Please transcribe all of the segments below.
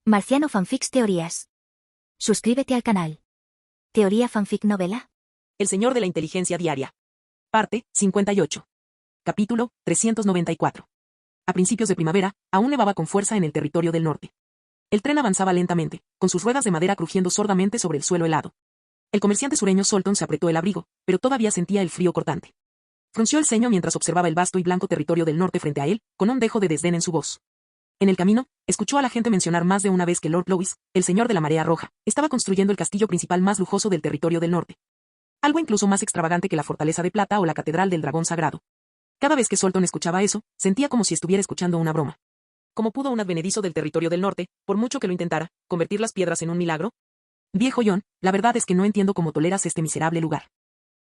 Marciano Fanfics Teorías. Suscríbete al canal. Teoría Fanfic Novela. El Señor de la Inteligencia Diaria. Parte 58. Capítulo 394. A principios de primavera, aún nevaba con fuerza en el territorio del norte. El tren avanzaba lentamente, con sus ruedas de madera crujiendo sordamente sobre el suelo helado. El comerciante sureño Solton se apretó el abrigo, pero todavía sentía el frío cortante. Frunció el ceño mientras observaba el vasto y blanco territorio del norte frente a él, con un dejo de desdén en su voz. En el camino, escuchó a la gente mencionar más de una vez que Lord Lewis, el señor de la marea roja, estaba construyendo el castillo principal más lujoso del territorio del norte. Algo incluso más extravagante que la fortaleza de plata o la catedral del dragón sagrado. Cada vez que Solton escuchaba eso, sentía como si estuviera escuchando una broma. ¿Cómo pudo un advenedizo del territorio del norte, por mucho que lo intentara, convertir las piedras en un milagro? Viejo John, la verdad es que no entiendo cómo toleras este miserable lugar.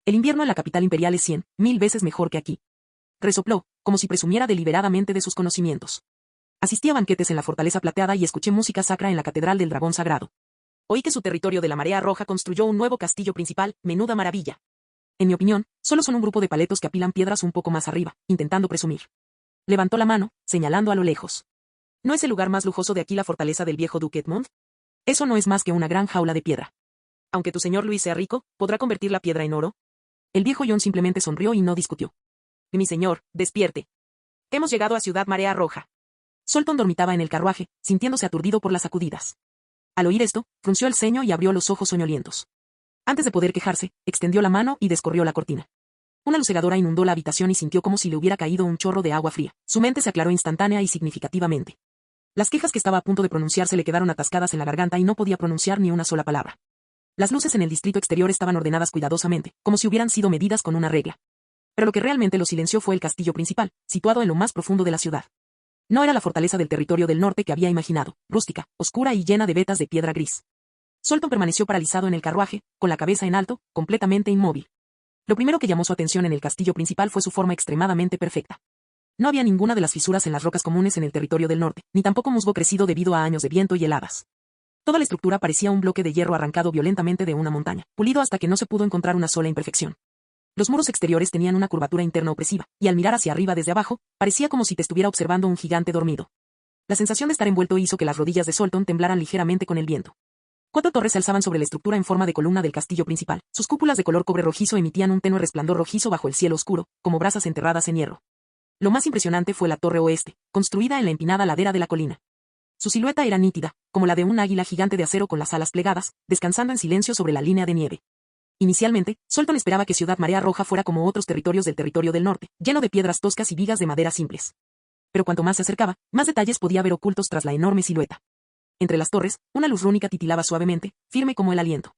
El invierno en la capital imperial es 100.000 veces mejor que aquí. Resopló, como si presumiera deliberadamente de sus conocimientos. Asistí a banquetes en la fortaleza plateada y escuché música sacra en la catedral del dragón sagrado. Oí que su territorio de la marea roja construyó un nuevo castillo principal, menuda maravilla. En mi opinión, solo son un grupo de paletos que apilan piedras un poco más arriba, intentando presumir. Levantó la mano, señalando a lo lejos. ¿No es el lugar más lujoso de aquí la fortaleza del viejo duque Edmond? Eso no es más que una gran jaula de piedra. Aunque tu señor Luis sea rico, ¿podrá convertir la piedra en oro? El viejo John simplemente sonrió y no discutió. Mi señor, despierte. Hemos llegado a Ciudad Marea Roja. Solton dormitaba en el carruaje, sintiéndose aturdido por las sacudidas. Al oír esto, frunció el ceño y abrió los ojos soñolientos. Antes de poder quejarse, extendió la mano y descorrió la cortina. Una luz cegadora inundó la habitación y sintió como si le hubiera caído un chorro de agua fría. Su mente se aclaró instantánea y significativamente. Las quejas que estaba a punto de pronunciarse le quedaron atascadas en la garganta y no podía pronunciar ni una sola palabra. Las luces en el distrito exterior estaban ordenadas cuidadosamente, como si hubieran sido medidas con una regla. Pero lo que realmente lo silenció fue el castillo principal, situado en lo más profundo de la ciudad. No era la fortaleza del territorio del norte que había imaginado, rústica, oscura y llena de vetas de piedra gris. Solton permaneció paralizado en el carruaje, con la cabeza en alto, completamente inmóvil. Lo primero que llamó su atención en el castillo principal fue su forma extremadamente perfecta. No había ninguna de las fisuras en las rocas comunes en el territorio del norte, ni tampoco musgo crecido debido a años de viento y heladas. Toda la estructura parecía un bloque de hierro arrancado violentamente de una montaña, pulido hasta que no se pudo encontrar una sola imperfección. Los muros exteriores tenían una curvatura interna opresiva, y al mirar hacia arriba desde abajo, parecía como si te estuviera observando un gigante dormido. La sensación de estar envuelto hizo que las rodillas de Solton temblaran ligeramente con el viento. 4 torres se alzaban sobre la estructura en forma de columna del castillo principal. Sus cúpulas de color cobre rojizo emitían un tenue resplandor rojizo bajo el cielo oscuro, como brasas enterradas en hierro. Lo más impresionante fue la torre oeste, construida en la empinada ladera de la colina. Su silueta era nítida, como la de un águila gigante de acero con las alas plegadas, descansando en silencio sobre la línea de nieve. Inicialmente, Solton esperaba que Ciudad Marea Roja fuera como otros territorios del territorio del norte, lleno de piedras toscas y vigas de madera simples. Pero cuanto más se acercaba, más detalles podía ver ocultos tras la enorme silueta. Entre las torres, una luz rúnica titilaba suavemente, firme como el aliento.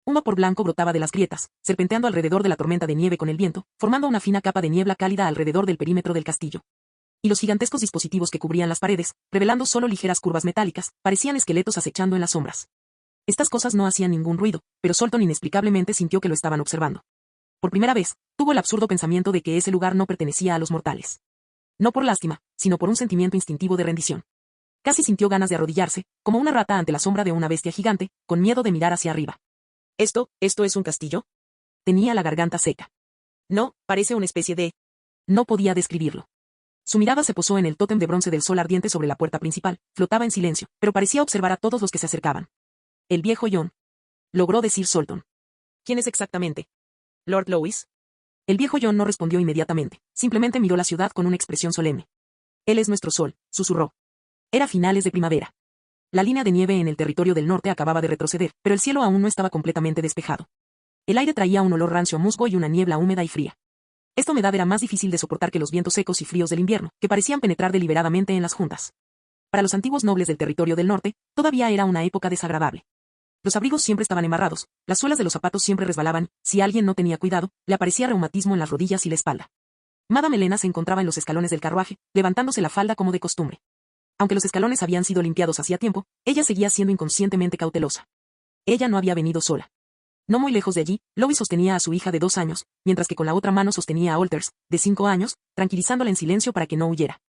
Un vapor blanco brotaba de las grietas, serpenteando alrededor de la tormenta de nieve con el viento, formando una fina capa de niebla cálida alrededor del perímetro del castillo. Y los gigantescos dispositivos que cubrían las paredes, revelando solo ligeras curvas metálicas, parecían esqueletos acechando en las sombras. Estas cosas no hacían ningún ruido, pero Solton inexplicablemente sintió que lo estaban observando. Por primera vez, tuvo el absurdo pensamiento de que ese lugar no pertenecía a los mortales. No por lástima, sino por un sentimiento instintivo de rendición. Casi sintió ganas de arrodillarse, como una rata ante la sombra de una bestia gigante, con miedo de mirar hacia arriba. ¿Esto es un castillo? Tenía la garganta seca. No, parece una especie de... No podía describirlo. Su mirada se posó en el tótem de bronce del sol ardiente sobre la puerta principal, flotaba en silencio, pero parecía observar a todos los que se acercaban. El viejo John. Logró decir Solton. ¿Quién es exactamente? ¿Lord Lewis? El viejo John no respondió inmediatamente, simplemente miró la ciudad con una expresión solemne. Él es nuestro sol, susurró. Era finales de primavera. La línea de nieve en el territorio del norte acababa de retroceder, pero el cielo aún no estaba completamente despejado. El aire traía un olor rancio a musgo y una niebla húmeda y fría. Esta humedad era más difícil de soportar que los vientos secos y fríos del invierno, que parecían penetrar deliberadamente en las juntas. Para los antiguos nobles del territorio del norte, todavía era una época desagradable. Los abrigos siempre estaban embarrados, las suelas de los zapatos siempre resbalaban, si alguien no tenía cuidado, le aparecía reumatismo en las rodillas y la espalda. Madame Elena se encontraba en los escalones del carruaje, levantándose la falda como de costumbre. Aunque los escalones habían sido limpiados hacía tiempo, ella seguía siendo inconscientemente cautelosa. Ella no había venido sola. No muy lejos de allí, Lobby sostenía a su hija de 2 años, mientras que con la otra mano sostenía a Walters, de 5 años, tranquilizándola en silencio para que no huyera.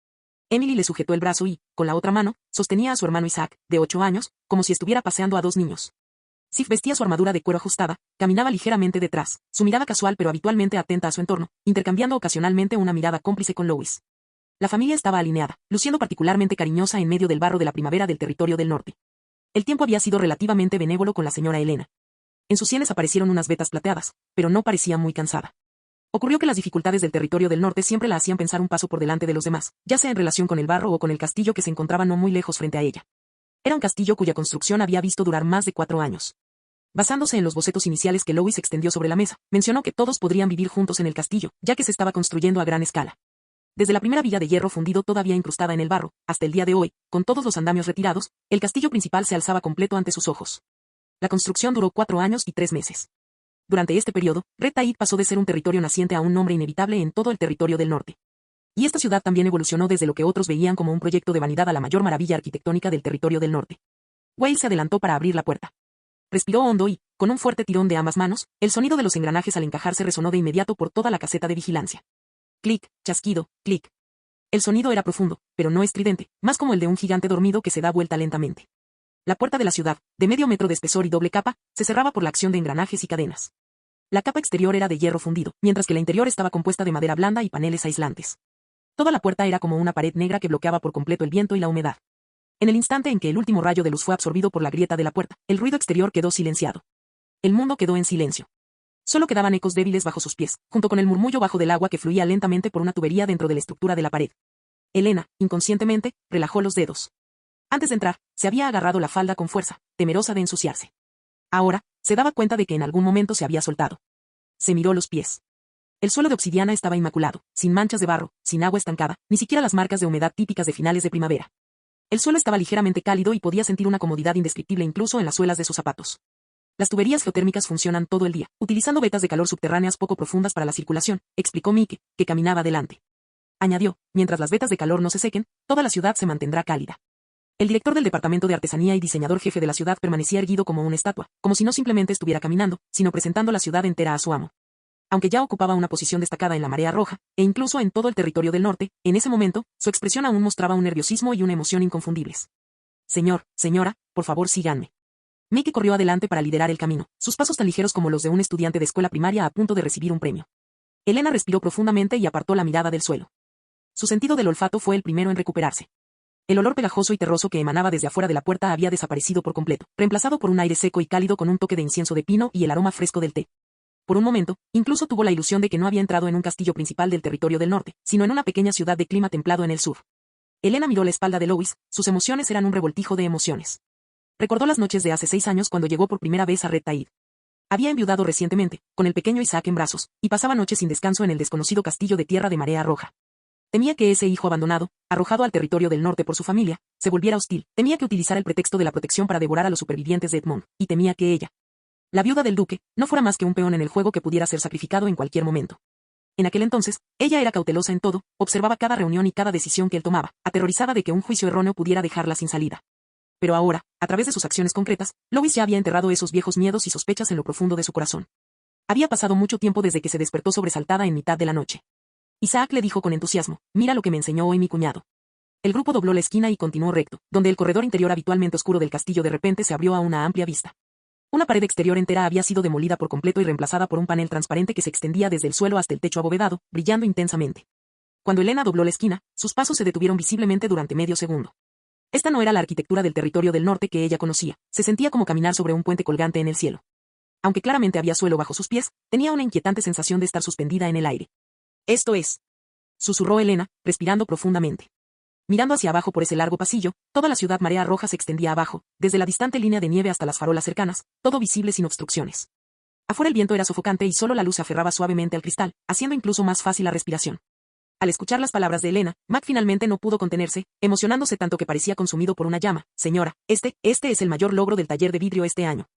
Emily le sujetó el brazo y, con la otra mano, sostenía a su hermano Isaac, de 8 años, como si estuviera paseando a 2 niños. Sif vestía su armadura de cuero ajustada, caminaba ligeramente detrás, su mirada casual pero habitualmente atenta a su entorno, intercambiando ocasionalmente una mirada cómplice con Lois. La familia estaba alineada, luciendo particularmente cariñosa en medio del barro de la primavera del territorio del norte. El tiempo había sido relativamente benévolo con la señora Elena. En sus sienes aparecieron unas vetas plateadas, pero no parecía muy cansada. Ocurrió que las dificultades del territorio del norte siempre la hacían pensar un paso por delante de los demás, ya sea en relación con el barro o con el castillo que se encontraba no muy lejos frente a ella. Era un castillo cuya construcción había visto durar más de 4 años. Basándose en los bocetos iniciales que Lois extendió sobre la mesa, mencionó que todos podrían vivir juntos en el castillo, ya que se estaba construyendo a gran escala. Desde la primera viga de hierro fundido todavía incrustada en el barro, hasta el día de hoy, con todos los andamios retirados, el castillo principal se alzaba completo ante sus ojos. La construcción duró 4 años y 3 meses. Durante este periodo, Red Tide pasó de ser un territorio naciente a un nombre inevitable en todo el territorio del norte. Y esta ciudad también evolucionó desde lo que otros veían como un proyecto de vanidad a la mayor maravilla arquitectónica del territorio del norte. Wade se adelantó para abrir la puerta. Respiró hondo y, con un fuerte tirón de ambas manos, el sonido de los engranajes al encajarse resonó de inmediato por toda la caseta de vigilancia. Clic, chasquido, clic. El sonido era profundo, pero no estridente, más como el de un gigante dormido que se da vuelta lentamente. La puerta de la ciudad, de medio metro de espesor y doble capa, se cerraba por la acción de engranajes y cadenas. La capa exterior era de hierro fundido, mientras que la interior estaba compuesta de madera blanda y paneles aislantes. Toda la puerta era como una pared negra que bloqueaba por completo el viento y la humedad. En el instante en que el último rayo de luz fue absorbido por la grieta de la puerta, el ruido exterior quedó silenciado. El mundo quedó en silencio. Solo quedaban ecos débiles bajo sus pies, junto con el murmullo bajo del agua que fluía lentamente por una tubería dentro de la estructura de la pared. Elena, inconscientemente, relajó los dedos. Antes de entrar, se había agarrado la falda con fuerza, temerosa de ensuciarse. Ahora, se daba cuenta de que en algún momento se había soltado. Se miró los pies. El suelo de obsidiana estaba inmaculado, sin manchas de barro, sin agua estancada, ni siquiera las marcas de humedad típicas de finales de primavera. El suelo estaba ligeramente cálido y podía sentir una comodidad indescriptible incluso en las suelas de sus zapatos. Las tuberías geotérmicas funcionan todo el día, utilizando vetas de calor subterráneas poco profundas para la circulación, explicó Mike, que caminaba adelante. Añadió, mientras las vetas de calor no se sequen, toda la ciudad se mantendrá cálida. El director del departamento de artesanía y diseñador jefe de la ciudad permanecía erguido como una estatua, como si no simplemente estuviera caminando, sino presentando la ciudad entera a su amo. Aunque ya ocupaba una posición destacada en la marea roja, e incluso en todo el territorio del norte, en ese momento, su expresión aún mostraba un nerviosismo y una emoción inconfundibles. Señor, señora, por favor síganme. Mickey corrió adelante para liderar el camino, sus pasos tan ligeros como los de un estudiante de escuela primaria a punto de recibir un premio. Elena respiró profundamente y apartó la mirada del suelo. Su sentido del olfato fue el primero en recuperarse. El olor pegajoso y terroso que emanaba desde afuera de la puerta había desaparecido por completo, reemplazado por un aire seco y cálido con un toque de incienso de pino y el aroma fresco del té. Por un momento, incluso tuvo la ilusión de que no había entrado en un castillo principal del territorio del norte, sino en una pequeña ciudad de clima templado en el sur. Elena miró la espalda de Lois, sus emociones eran un revoltijo de emociones. Recordó las noches de hace 6 años cuando llegó por primera vez a Red Tide. Había enviudado recientemente, con el pequeño Isaac en brazos, y pasaba noches sin descanso en el desconocido castillo de tierra de marea roja. Temía que ese hijo abandonado, arrojado al territorio del norte por su familia, se volviera hostil, temía que utilizara el pretexto de la protección para devorar a los supervivientes de Edmond, y temía que ella, la viuda del duque, no fuera más que un peón en el juego que pudiera ser sacrificado en cualquier momento. En aquel entonces, ella era cautelosa en todo, observaba cada reunión y cada decisión que él tomaba, aterrorizada de que un juicio erróneo pudiera dejarla sin salida. Pero ahora, a través de sus acciones concretas, Lois ya había enterrado esos viejos miedos y sospechas en lo profundo de su corazón. Había pasado mucho tiempo desde que se despertó sobresaltada en mitad de la noche. Isaac le dijo con entusiasmo, mira lo que me enseñó hoy mi cuñado. El grupo dobló la esquina y continuó recto, donde el corredor interior habitualmente oscuro del castillo de repente se abrió a una amplia vista. Una pared exterior entera había sido demolida por completo y reemplazada por un panel transparente que se extendía desde el suelo hasta el techo abovedado, brillando intensamente. Cuando Elena dobló la esquina, sus pasos se detuvieron visiblemente durante medio segundo. Esta no era la arquitectura del territorio del norte que ella conocía, se sentía como caminar sobre un puente colgante en el cielo. Aunque claramente había suelo bajo sus pies, tenía una inquietante sensación de estar suspendida en el aire. Esto es, susurró Elena, respirando profundamente. Mirando hacia abajo por ese largo pasillo, toda la ciudad marea roja se extendía abajo, desde la distante línea de nieve hasta las farolas cercanas, todo visible sin obstrucciones. Afuera el viento era sofocante y solo la luz se aferraba suavemente al cristal, haciendo incluso más fácil la respiración. Al escuchar las palabras de Elena, Mac finalmente no pudo contenerse, emocionándose tanto que parecía consumido por una llama. Señora, este es el mayor logro del taller de vidrio este año.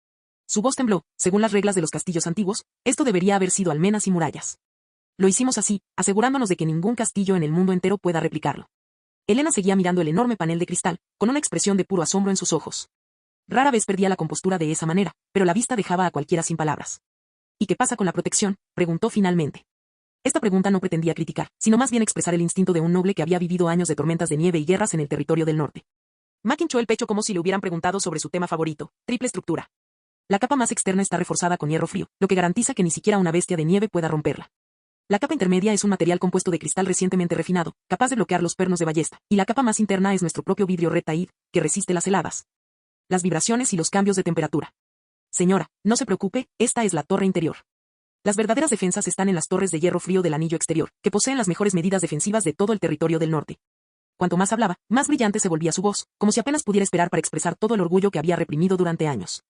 Su voz tembló, según las reglas de los castillos antiguos, esto debería haber sido almenas y murallas. Lo hicimos así, asegurándonos de que ningún castillo en el mundo entero pueda replicarlo. Elena seguía mirando el enorme panel de cristal, con una expresión de puro asombro en sus ojos. Rara vez perdía la compostura de esa manera, pero la vista dejaba a cualquiera sin palabras. ¿Y qué pasa con la protección?, preguntó finalmente. Esta pregunta no pretendía criticar, sino más bien expresar el instinto de un noble que había vivido años de tormentas de nieve y guerras en el territorio del norte. Mac hinchó el pecho como si le hubieran preguntado sobre su tema favorito, triple estructura. La capa más externa está reforzada con hierro frío, lo que garantiza que ni siquiera una bestia de nieve pueda romperla. La capa intermedia es un material compuesto de cristal recientemente refinado, capaz de bloquear los pernos de ballesta, y la capa más interna es nuestro propio vidrio Red Tide, que resiste las heladas. Las vibraciones y los cambios de temperatura. Señora, no se preocupe, esta es la torre interior. Las verdaderas defensas están en las torres de hierro frío del anillo exterior, que poseen las mejores medidas defensivas de todo el territorio del norte. Cuanto más hablaba, más brillante se volvía su voz, como si apenas pudiera esperar para expresar todo el orgullo que había reprimido durante años.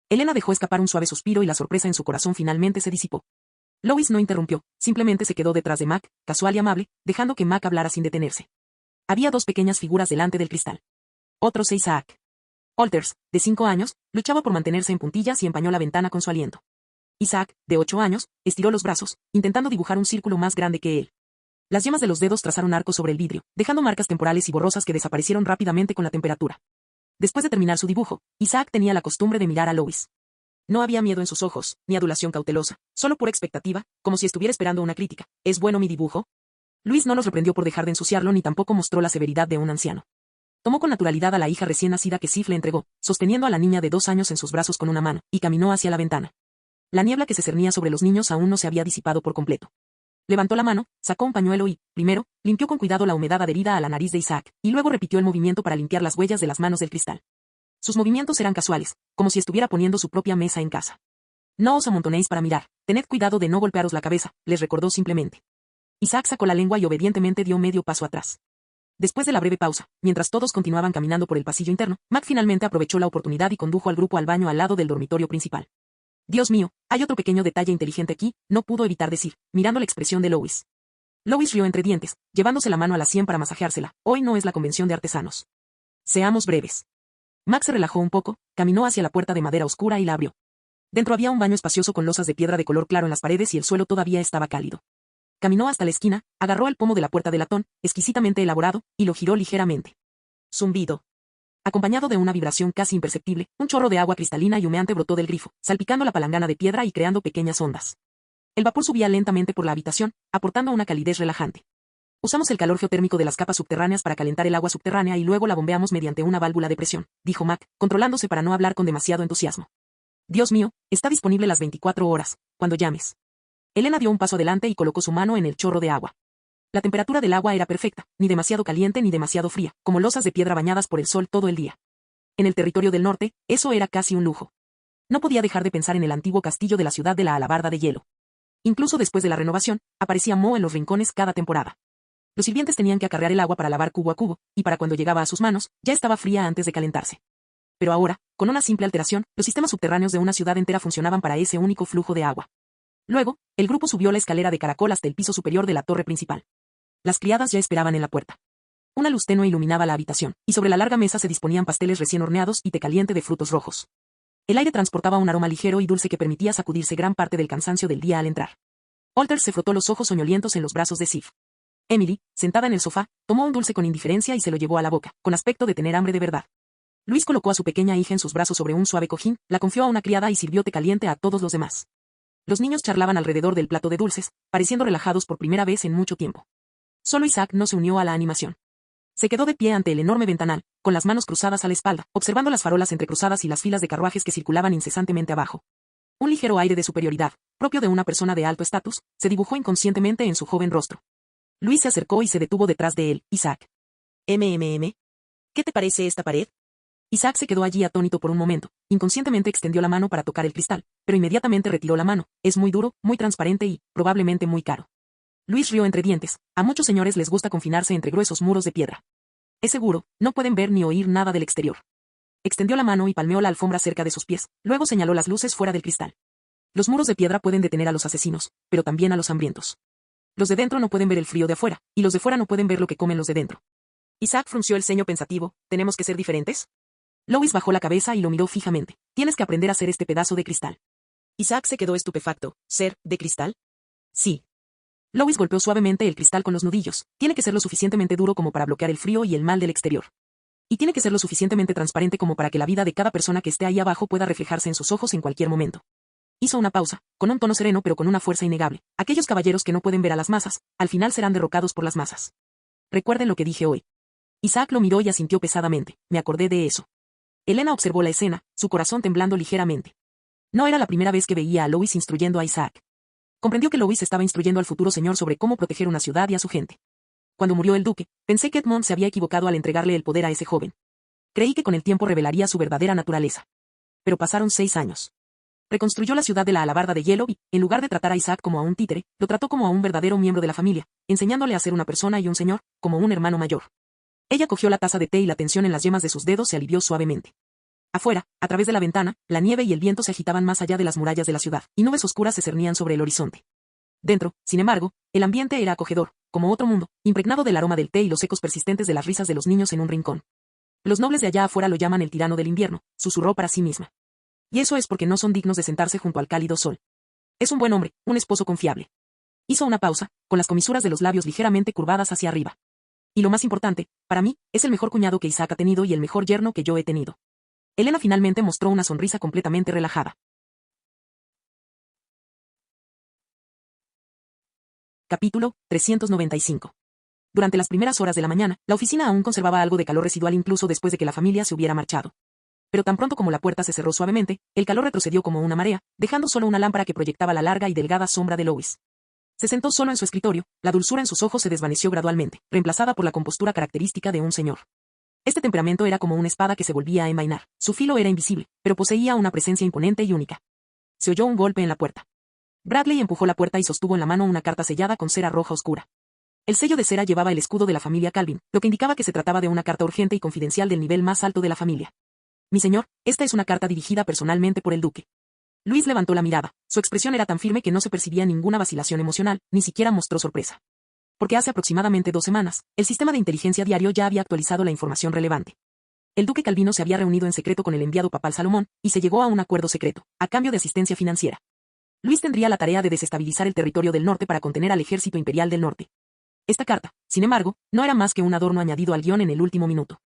Elena dejó escapar un suave suspiro y la sorpresa en su corazón finalmente se disipó. Lois no interrumpió, simplemente se quedó detrás de Mac, casual y amable, dejando que Mac hablara sin detenerse. Había dos pequeñas figuras delante del cristal. Otros Isaac. Walters, de 5 años, luchaba por mantenerse en puntillas y empañó la ventana con su aliento. Isaac, de 8 años, estiró los brazos, intentando dibujar un círculo más grande que él. Las yemas de los dedos trazaron arcos sobre el vidrio, dejando marcas temporales y borrosas que desaparecieron rápidamente con la temperatura. Después de terminar su dibujo, Isaac tenía la costumbre de mirar a Lois. No había miedo en sus ojos, ni adulación cautelosa, solo pura expectativa, como si estuviera esperando una crítica. ¿Es bueno mi dibujo? Luis no los reprendió por dejar de ensuciarlo ni tampoco mostró la severidad de un anciano. Tomó con naturalidad a la hija recién nacida que Sif le entregó, sosteniendo a la niña de 2 años en sus brazos con una mano, y caminó hacia la ventana. La niebla que se cernía sobre los niños aún no se había disipado por completo. Levantó la mano, sacó un pañuelo y, primero, limpió con cuidado la humedad adherida a la nariz de Isaac, y luego repitió el movimiento para limpiar las huellas de las manos del cristal. Sus movimientos eran casuales, como si estuviera poniendo su propia mesa en casa. No os amontonéis para mirar, tened cuidado de no golpearos la cabeza, les recordó simplemente. Isaac sacó la lengua y obedientemente dio medio paso atrás. Después de la breve pausa, mientras todos continuaban caminando por el pasillo interno, Mac finalmente aprovechó la oportunidad y condujo al grupo al baño al lado del dormitorio principal. Dios mío, hay otro pequeño detalle inteligente aquí, no pudo evitar decir, mirando la expresión de Lois. Lois rió entre dientes, llevándose la mano a la sien para masajeársela. Hoy no es la convención de artesanos. Seamos breves. Mac se relajó un poco, caminó hacia la puerta de madera oscura y la abrió. Dentro había un baño espacioso con losas de piedra de color claro en las paredes y el suelo todavía estaba cálido. Caminó hasta la esquina, agarró el pomo de la puerta de latón, exquisitamente elaborado, y lo giró ligeramente. Zumbido. Acompañado de una vibración casi imperceptible, un chorro de agua cristalina y humeante brotó del grifo, salpicando la palangana de piedra y creando pequeñas ondas. El vapor subía lentamente por la habitación, aportando una calidez relajante. Usamos el calor geotérmico de las capas subterráneas para calentar el agua subterránea y luego la bombeamos mediante una válvula de presión, dijo Mac, controlándose para no hablar con demasiado entusiasmo. Dios mío, está disponible las 24 horas, cuando llames. Elena dio un paso adelante y colocó su mano en el chorro de agua. La temperatura del agua era perfecta, ni demasiado caliente ni demasiado fría, como losas de piedra bañadas por el sol todo el día. En el territorio del norte, eso era casi un lujo. No podía dejar de pensar en el antiguo castillo de la ciudad de la Alabarda de hielo. Incluso después de la renovación, aparecía moho en los rincones cada temporada. Los sirvientes tenían que acarrear el agua para lavar cubo a cubo, y para cuando llegaba a sus manos, ya estaba fría antes de calentarse. Pero ahora, con una simple alteración, los sistemas subterráneos de una ciudad entera funcionaban para ese único flujo de agua. Luego, el grupo subió la escalera de caracol hasta el piso superior de la torre principal. Las criadas ya esperaban en la puerta. Una luz tenue iluminaba la habitación, y sobre la larga mesa se disponían pasteles recién horneados y té caliente de frutos rojos. El aire transportaba un aroma ligero y dulce que permitía sacudirse gran parte del cansancio del día al entrar. Walters se frotó los ojos soñolientos en los brazos de Sif. Emily, sentada en el sofá, tomó un dulce con indiferencia y se lo llevó a la boca, con aspecto de tener hambre de verdad. Luis colocó a su pequeña hija en sus brazos sobre un suave cojín, la confió a una criada y sirvió té caliente a todos los demás. Los niños charlaban alrededor del plato de dulces, pareciendo relajados por primera vez en mucho tiempo. Solo Isaac no se unió a la animación. Se quedó de pie ante el enorme ventanal, con las manos cruzadas a la espalda, observando las farolas entrecruzadas y las filas de carruajes que circulaban incesantemente abajo. Un ligero aire de superioridad, propio de una persona de alto estatus, se dibujó inconscientemente en su joven rostro. Luis se acercó y se detuvo detrás de él. Isaac. ¿Qué te parece esta pared? Isaac se quedó allí atónito por un momento, inconscientemente extendió la mano para tocar el cristal, pero inmediatamente retiró la mano. Es muy duro, muy transparente y, probablemente muy caro. Luis rió entre dientes. A muchos señores les gusta confinarse entre gruesos muros de piedra. Es seguro, no pueden ver ni oír nada del exterior. Extendió la mano y palmeó la alfombra cerca de sus pies, luego señaló las luces fuera del cristal. Los muros de piedra pueden detener a los asesinos, pero también a los hambrientos. Los de dentro no pueden ver el frío de afuera, y los de fuera no pueden ver lo que comen los de dentro. Isaac frunció el ceño pensativo. ¿Tenemos que ser diferentes? Lois bajó la cabeza y lo miró fijamente. Tienes que aprender a hacer este pedazo de cristal. Isaac se quedó estupefacto. ¿Ser de cristal? Sí. Lois golpeó suavemente el cristal con los nudillos. Tiene que ser lo suficientemente duro como para bloquear el frío y el mal del exterior. Y tiene que ser lo suficientemente transparente como para que la vida de cada persona que esté ahí abajo pueda reflejarse en sus ojos en cualquier momento. Hizo una pausa, con un tono sereno pero con una fuerza innegable. Aquellos caballeros que no pueden ver a las masas, al final serán derrocados por las masas. Recuerden lo que dije hoy. Isaac lo miró y asintió pesadamente. Me acordé de eso. Elena observó la escena, su corazón temblando ligeramente. No era la primera vez que veía a Lois instruyendo a Isaac. Comprendió que Lois estaba instruyendo al futuro señor sobre cómo proteger una ciudad y a su gente. Cuando murió el duque, pensé que Edmond se había equivocado al entregarle el poder a ese joven. Creí que con el tiempo revelaría su verdadera naturaleza. Pero pasaron 6 años. Reconstruyó la ciudad de la alabarda de hielo y, en lugar de tratar a Isaac como a un títere, lo trató como a un verdadero miembro de la familia, enseñándole a ser una persona y un señor, como un hermano mayor. Ella cogió la taza de té y la tensión en las yemas de sus dedos se alivió suavemente. Afuera, a través de la ventana, la nieve y el viento se agitaban más allá de las murallas de la ciudad, y nubes oscuras se cernían sobre el horizonte. Dentro, sin embargo, el ambiente era acogedor, como otro mundo, impregnado del aroma del té y los ecos persistentes de las risas de los niños en un rincón. Los nobles de allá afuera lo llaman el tirano del invierno, susurró para sí misma. Y eso es porque no son dignos de sentarse junto al cálido sol. Es un buen hombre, un esposo confiable. Hizo una pausa, con las comisuras de los labios ligeramente curvadas hacia arriba. Y lo más importante, para mí, es el mejor cuñado que Isaac ha tenido y el mejor yerno que yo he tenido. Elena finalmente mostró una sonrisa completamente relajada. Capítulo 395. Durante las primeras horas de la mañana, la oficina aún conservaba algo de calor residual incluso después de que la familia se hubiera marchado. Pero tan pronto como la puerta se cerró suavemente, el calor retrocedió como una marea, dejando solo una lámpara que proyectaba la larga y delgada sombra de Lois. Se sentó solo en su escritorio, la dulzura en sus ojos se desvaneció gradualmente, reemplazada por la compostura característica de un señor. Este temperamento era como una espada que se volvía a envainar. Su filo era invisible, pero poseía una presencia imponente y única. Se oyó un golpe en la puerta. Bradley empujó la puerta y sostuvo en la mano una carta sellada con cera roja oscura. El sello de cera llevaba el escudo de la familia Calvin, lo que indicaba que se trataba de una carta urgente y confidencial del nivel más alto de la familia. Mi señor, esta es una carta dirigida personalmente por el duque. Luis levantó la mirada. Su expresión era tan firme que no se percibía ninguna vacilación emocional, ni siquiera mostró sorpresa. Porque hace aproximadamente 2 semanas, el sistema de inteligencia diario ya había actualizado la información relevante. El duque Calvino se había reunido en secreto con el enviado papal Salomón, y se llegó a un acuerdo secreto, a cambio de asistencia financiera. Luis tendría la tarea de desestabilizar el territorio del norte para contener al ejército imperial del norte. Esta carta, sin embargo, no era más que un adorno añadido al guión en el último minuto.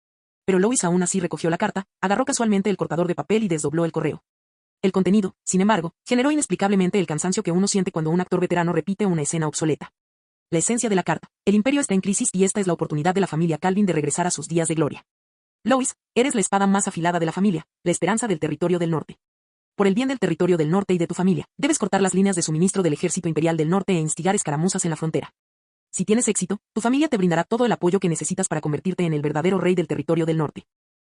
Pero Lois aún así recogió la carta, agarró casualmente el cortador de papel y desdobló el correo. El contenido, sin embargo, generó inexplicablemente el cansancio que uno siente cuando un actor veterano repite una escena obsoleta. La esencia de la carta: el imperio está en crisis y esta es la oportunidad de la familia Calvin de regresar a sus días de gloria. Lois, eres la espada más afilada de la familia, la esperanza del territorio del norte. Por el bien del territorio del norte y de tu familia, debes cortar las líneas de suministro del ejército imperial del norte e instigar escaramuzas en la frontera. Si tienes éxito, tu familia te brindará todo el apoyo que necesitas para convertirte en el verdadero rey del territorio del norte.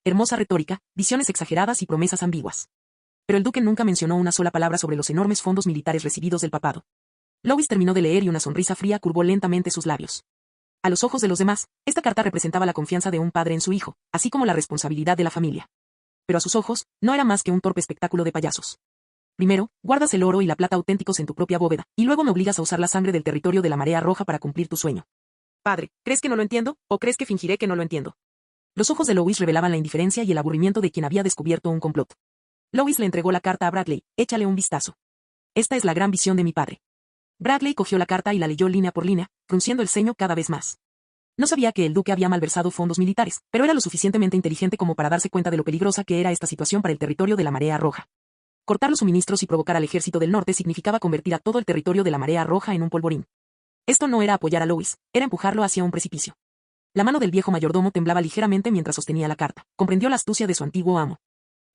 Hermosa retórica, visiones exageradas y promesas ambiguas. Pero el duque nunca mencionó una sola palabra sobre los enormes fondos militares recibidos del papado. Lois terminó de leer y una sonrisa fría curvó lentamente sus labios. A los ojos de los demás, esta carta representaba la confianza de un padre en su hijo, así como la responsabilidad de la familia. Pero a sus ojos, no era más que un torpe espectáculo de payasos. Primero, guardas el oro y la plata auténticos en tu propia bóveda, y luego me obligas a usar la sangre del territorio de la marea roja para cumplir tu sueño. Padre, ¿crees que no lo entiendo, o crees que fingiré que no lo entiendo? Los ojos de Lois revelaban la indiferencia y el aburrimiento de quien había descubierto un complot. Lois le entregó la carta a Bradley. Échale un vistazo. Esta es la gran visión de mi padre. Bradley cogió la carta y la leyó línea por línea, frunciendo el ceño cada vez más. No sabía que el duque había malversado fondos militares, pero era lo suficientemente inteligente como para darse cuenta de lo peligrosa que era esta situación para el territorio de la marea roja. Cortar los suministros y provocar al ejército del norte significaba convertir a todo el territorio de la marea roja en un polvorín. Esto no era apoyar a Lois, era empujarlo hacia un precipicio. La mano del viejo mayordomo temblaba ligeramente mientras sostenía la carta. Comprendió la astucia de su antiguo amo.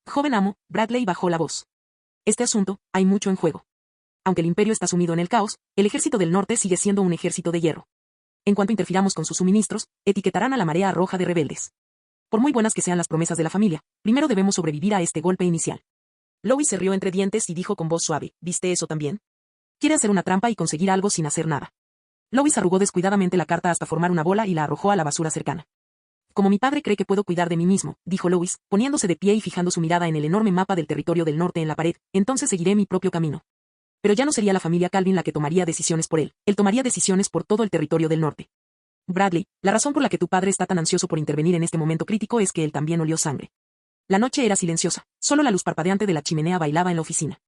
Joven amo, Bradley bajó la voz. Este asunto, hay mucho en juego. Aunque el imperio está sumido en el caos, el ejército del norte sigue siendo un ejército de hierro. En cuanto interfiramos con sus suministros, etiquetarán a la marea roja de rebeldes. Por muy buenas que sean las promesas de la familia, primero debemos sobrevivir a este golpe inicial. Lois se rió entre dientes y dijo con voz suave, ¿viste eso también? Quiere hacer una trampa y conseguir algo sin hacer nada. Lois arrugó descuidadamente la carta hasta formar una bola y la arrojó a la basura cercana. Como mi padre cree que puedo cuidar de mí mismo, dijo Lois, poniéndose de pie y fijando su mirada en el enorme mapa del territorio del norte en la pared, entonces seguiré mi propio camino. Pero ya no sería la familia Calvin la que tomaría decisiones por él tomaría decisiones por todo el territorio del norte. Bradley, la razón por la que tu padre está tan ansioso por intervenir en este momento crítico es que él también olió sangre. La noche era silenciosa, solo la luz parpadeante de la chimenea bailaba en la oficina.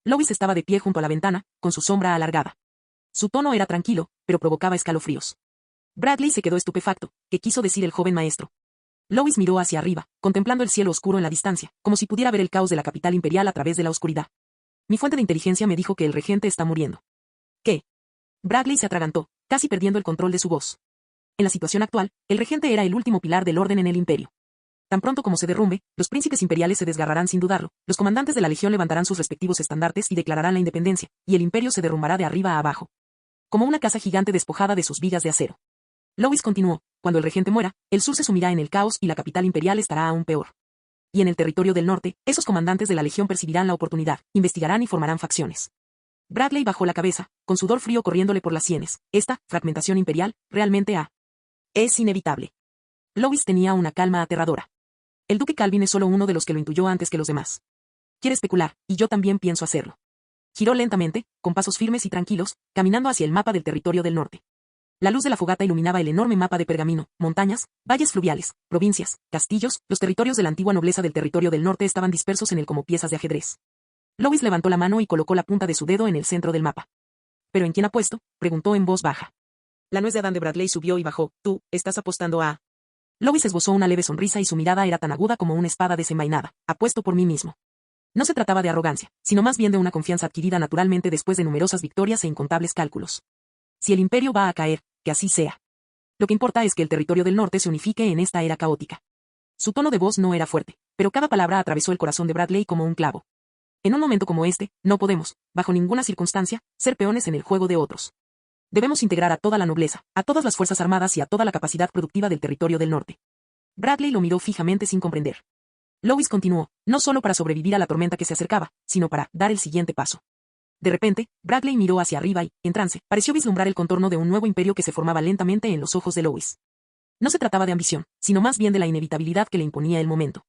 Lois estaba de pie junto a la ventana, con su sombra alargada. Su tono era tranquilo, pero provocaba escalofríos. Bradley se quedó estupefacto. ¿Qué quiso decir el joven maestro? Lois miró hacia arriba, contemplando el cielo oscuro en la distancia, como si pudiera ver el caos de la capital imperial a través de la oscuridad. Mi fuente de inteligencia me dijo que el regente está muriendo. ¿Qué? Bradley se atragantó, casi perdiendo el control de su voz. En la situación actual, el regente era el último pilar del orden en el imperio. Tan pronto como se derrumbe, los príncipes imperiales se desgarrarán sin dudarlo, los comandantes de la legión levantarán sus respectivos estandartes y declararán la independencia, y el imperio se derrumbará de arriba a abajo. Como una casa gigante despojada de sus vigas de acero. Lois continuó, cuando el regente muera, el sur se sumirá en el caos y la capital imperial estará aún peor. Y en el territorio del norte, esos comandantes de la legión percibirán la oportunidad, investigarán y formarán facciones. Bradley bajó la cabeza, con sudor frío corriéndole por las sienes. Esta fragmentación imperial, realmente es inevitable. Lois tenía una calma aterradora. El duque Calvin es solo uno de los que lo intuyó antes que los demás. Quiere especular, y yo también pienso hacerlo. Giró lentamente, con pasos firmes y tranquilos, caminando hacia el mapa del territorio del norte. La luz de la fogata iluminaba el enorme mapa de pergamino, montañas, valles fluviales, provincias, castillos, los territorios de la antigua nobleza del territorio del norte estaban dispersos en él como piezas de ajedrez. Lois levantó la mano y colocó la punta de su dedo en el centro del mapa. ¿Pero en quién apuesto?, preguntó en voz baja. La nuez de Adán de Bradley subió y bajó. ¿Tú, estás apostando a...? Lois esbozó una leve sonrisa y su mirada era tan aguda como una espada desenvainada. Apuesto por mí mismo. No se trataba de arrogancia, sino más bien de una confianza adquirida naturalmente después de numerosas victorias e incontables cálculos. Si el imperio va a caer, que así sea. Lo que importa es que el territorio del norte se unifique en esta era caótica. Su tono de voz no era fuerte, pero cada palabra atravesó el corazón de Bradley como un clavo. En un momento como este, no podemos, bajo ninguna circunstancia, ser peones en el juego de otros. Debemos integrar a toda la nobleza, a todas las fuerzas armadas y a toda la capacidad productiva del territorio del norte. Bradley lo miró fijamente sin comprender. Lois continuó, no solo para sobrevivir a la tormenta que se acercaba, sino para dar el siguiente paso. De repente, Bradley miró hacia arriba y, en trance, pareció vislumbrar el contorno de un nuevo imperio que se formaba lentamente en los ojos de Lois. No se trataba de ambición, sino más bien de la inevitabilidad que le imponía el momento.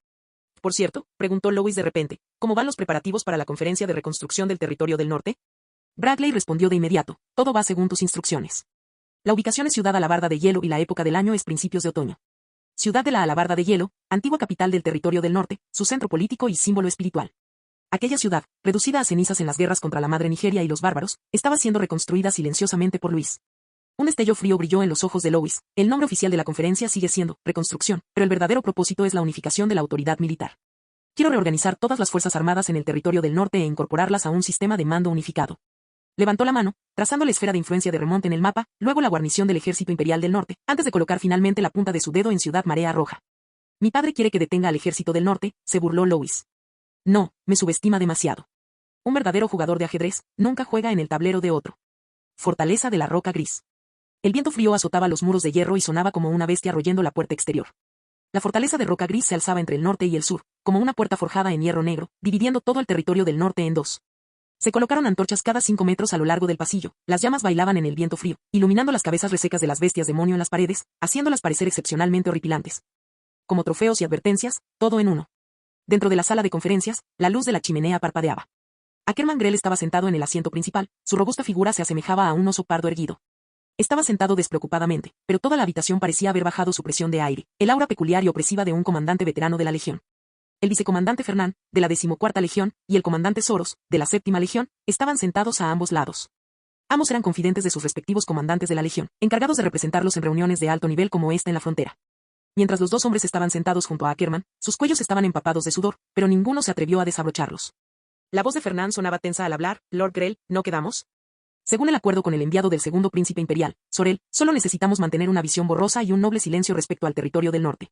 Por cierto, preguntó Lois de repente, ¿cómo van los preparativos para la conferencia de reconstrucción del territorio del norte? Bradley respondió de inmediato, todo va según tus instrucciones. La ubicación es Ciudad Alabarda de Hielo y la época del año es principios de otoño. Ciudad de la Alabarda de Hielo, antigua capital del territorio del norte, su centro político y símbolo espiritual. Aquella ciudad, reducida a cenizas en las guerras contra la madre Nigeria y los bárbaros, estaba siendo reconstruida silenciosamente por Luis. Un destello frío brilló en los ojos de Lois. El nombre oficial de la conferencia sigue siendo reconstrucción, pero el verdadero propósito es la unificación de la autoridad militar. Quiero reorganizar todas las fuerzas armadas en el territorio del norte e incorporarlas a un sistema de mando unificado. Levantó la mano, trazando la esfera de influencia de Remont en el mapa, luego la guarnición del ejército imperial del norte, antes de colocar finalmente la punta de su dedo en Ciudad Marea Roja. Mi padre quiere que detenga al ejército del norte, se burló Lois. No, me subestima demasiado. Un verdadero jugador de ajedrez nunca juega en el tablero de otro. Fortaleza de la Roca Gris. El viento frío azotaba los muros de hierro y sonaba como una bestia royendo la puerta exterior. La fortaleza de Roca Gris se alzaba entre el norte y el sur, como una puerta forjada en hierro negro, dividiendo todo el territorio del norte en dos. Se colocaron antorchas cada 5 metros a lo largo del pasillo, las llamas bailaban en el viento frío, iluminando las cabezas resecas de las bestias demonio en las paredes, haciéndolas parecer excepcionalmente horripilantes. Como trofeos y advertencias, todo en uno. Dentro de la sala de conferencias, la luz de la chimenea parpadeaba. Ackerman Grell estaba sentado en el asiento principal, su robusta figura se asemejaba a un oso pardo erguido. Estaba sentado despreocupadamente, pero toda la habitación parecía haber bajado su presión de aire, el aura peculiar y opresiva de un comandante veterano de la Legión. El vicecomandante Fernand, de la 14ª Legión, y el comandante Soros, de la 7ª Legión, estaban sentados a ambos lados. Ambos eran confidentes de sus respectivos comandantes de la Legión, encargados de representarlos en reuniones de alto nivel como esta en la frontera. Mientras los dos hombres estaban sentados junto a Ackerman, sus cuellos estaban empapados de sudor, pero ninguno se atrevió a desabrocharlos. La voz de Fernand sonaba tensa al hablar. Lord Grell, ¿no quedamos? Según el acuerdo con el enviado del segundo príncipe imperial, Sorel, solo necesitamos mantener una visión borrosa y un noble silencio respecto al territorio del norte.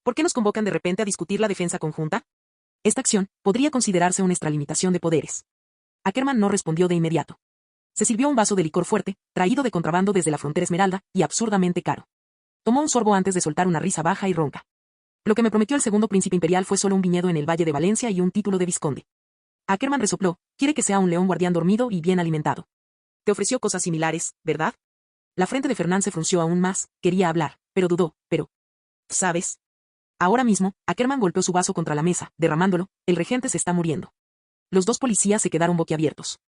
¿Por qué nos convocan de repente a discutir la defensa conjunta? Esta acción podría considerarse una extralimitación de poderes. Ackerman no respondió de inmediato. Se sirvió un vaso de licor fuerte, traído de contrabando desde la frontera Esmeralda, y absurdamente caro. Tomó un sorbo antes de soltar una risa baja y ronca. Lo que me prometió el segundo príncipe imperial fue solo un viñedo en el Valle de Valencia y un título de vizconde. Ackerman resopló, quiere que sea un león guardián dormido y bien alimentado. Te ofreció cosas similares, ¿verdad? La frente de Fernand se frunció aún más, quería hablar, pero dudó, ¿sabes? Ahora mismo, Ackerman golpeó su vaso contra la mesa, derramándolo, el regente se está muriendo. Los dos policías se quedaron boquiabiertos.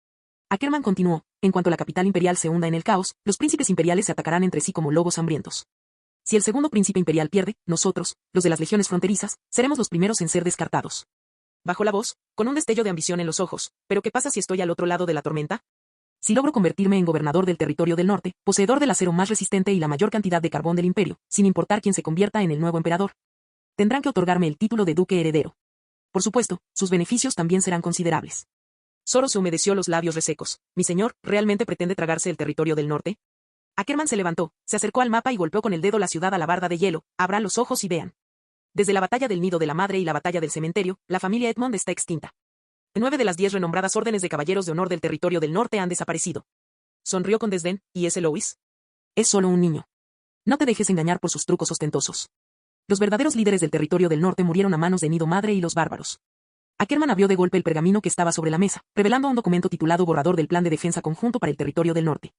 Ackerman continuó, en cuanto la capital imperial se hunda en el caos, los príncipes imperiales se atacarán entre sí como lobos hambrientos. Si el segundo príncipe imperial pierde, nosotros, los de las legiones fronterizas, seremos los primeros en ser descartados. Bajó la voz, con un destello de ambición en los ojos, ¿pero qué pasa si estoy al otro lado de la tormenta? Si logro convertirme en gobernador del territorio del norte, poseedor del acero más resistente y la mayor cantidad de carbón del imperio, sin importar quién se convierta en el nuevo emperador, tendrán que otorgarme el título de duque heredero. Por supuesto, sus beneficios también serán considerables. Soros se humedeció los labios resecos. Mi señor, ¿realmente pretende tragarse el territorio del norte? Ackerman se levantó, se acercó al mapa y golpeó con el dedo la ciudad Alabarda de Hielo. Abran los ojos y vean. Desde la batalla del Nido de la Madre y la batalla del Cementerio, la familia Edmond está extinta. 9 de las 10 renombradas órdenes de caballeros de honor del territorio del norte han desaparecido. Sonrió con desdén, ¿y ese Lois? Es solo un niño. No te dejes engañar por sus trucos ostentosos. Los verdaderos líderes del territorio del norte murieron a manos de Nido Madre y los bárbaros. Ackerman abrió de golpe el pergamino que estaba sobre la mesa, revelando un documento titulado Borrador del Plan de Defensa Conjunto para el Territorio del Norte.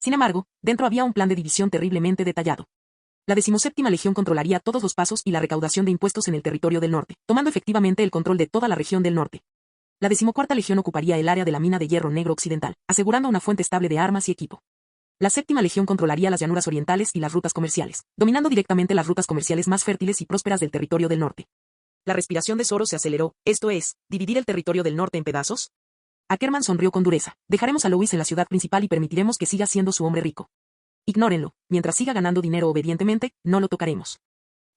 Sin embargo, dentro había un plan de división terriblemente detallado. La 17ª Legión controlaría todos los pasos y la recaudación de impuestos en el territorio del norte, tomando efectivamente el control de toda la región del norte. La 14ª Legión ocuparía el área de la mina de hierro negro occidental, asegurando una fuente estable de armas y equipo. La 7ª Legión controlaría las llanuras orientales y las rutas comerciales, dominando directamente las rutas comerciales más fértiles y prósperas del territorio del norte. La respiración de Zoro se aceleró, esto es, ¿dividir el territorio del norte en pedazos? Ackerman sonrió con dureza. Dejaremos a Louis en la ciudad principal y permitiremos que siga siendo su hombre rico. Ignórenlo, mientras siga ganando dinero obedientemente, no lo tocaremos.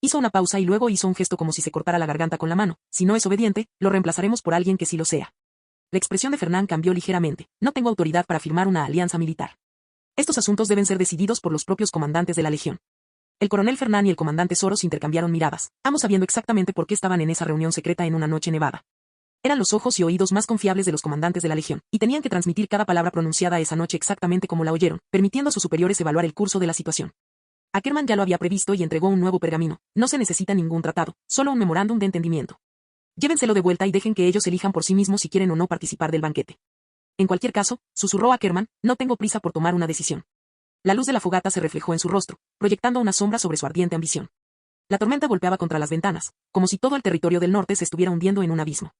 Hizo una pausa y luego hizo un gesto como si se cortara la garganta con la mano. Si no es obediente, lo reemplazaremos por alguien que sí lo sea. La expresión de Fernán cambió ligeramente. No tengo autoridad para firmar una alianza militar. Estos asuntos deben ser decididos por los propios comandantes de la Legión. El coronel Fernán y el comandante Soros intercambiaron miradas, ambos sabiendo exactamente por qué estaban en esa reunión secreta en una noche nevada. Eran los ojos y oídos más confiables de los comandantes de la Legión, y tenían que transmitir cada palabra pronunciada esa noche exactamente como la oyeron, permitiendo a sus superiores evaluar el curso de la situación. Ackerman ya lo había previsto y entregó un nuevo pergamino. No se necesita ningún tratado, solo un memorándum de entendimiento. Llévenselo de vuelta y dejen que ellos elijan por sí mismos si quieren o no participar del banquete. En cualquier caso, susurró Ackerman, no tengo prisa por tomar una decisión. La luz de la fogata se reflejó en su rostro, proyectando una sombra sobre su ardiente ambición. La tormenta golpeaba contra las ventanas, como si todo el territorio del norte se estuviera hundiendo en un abismo.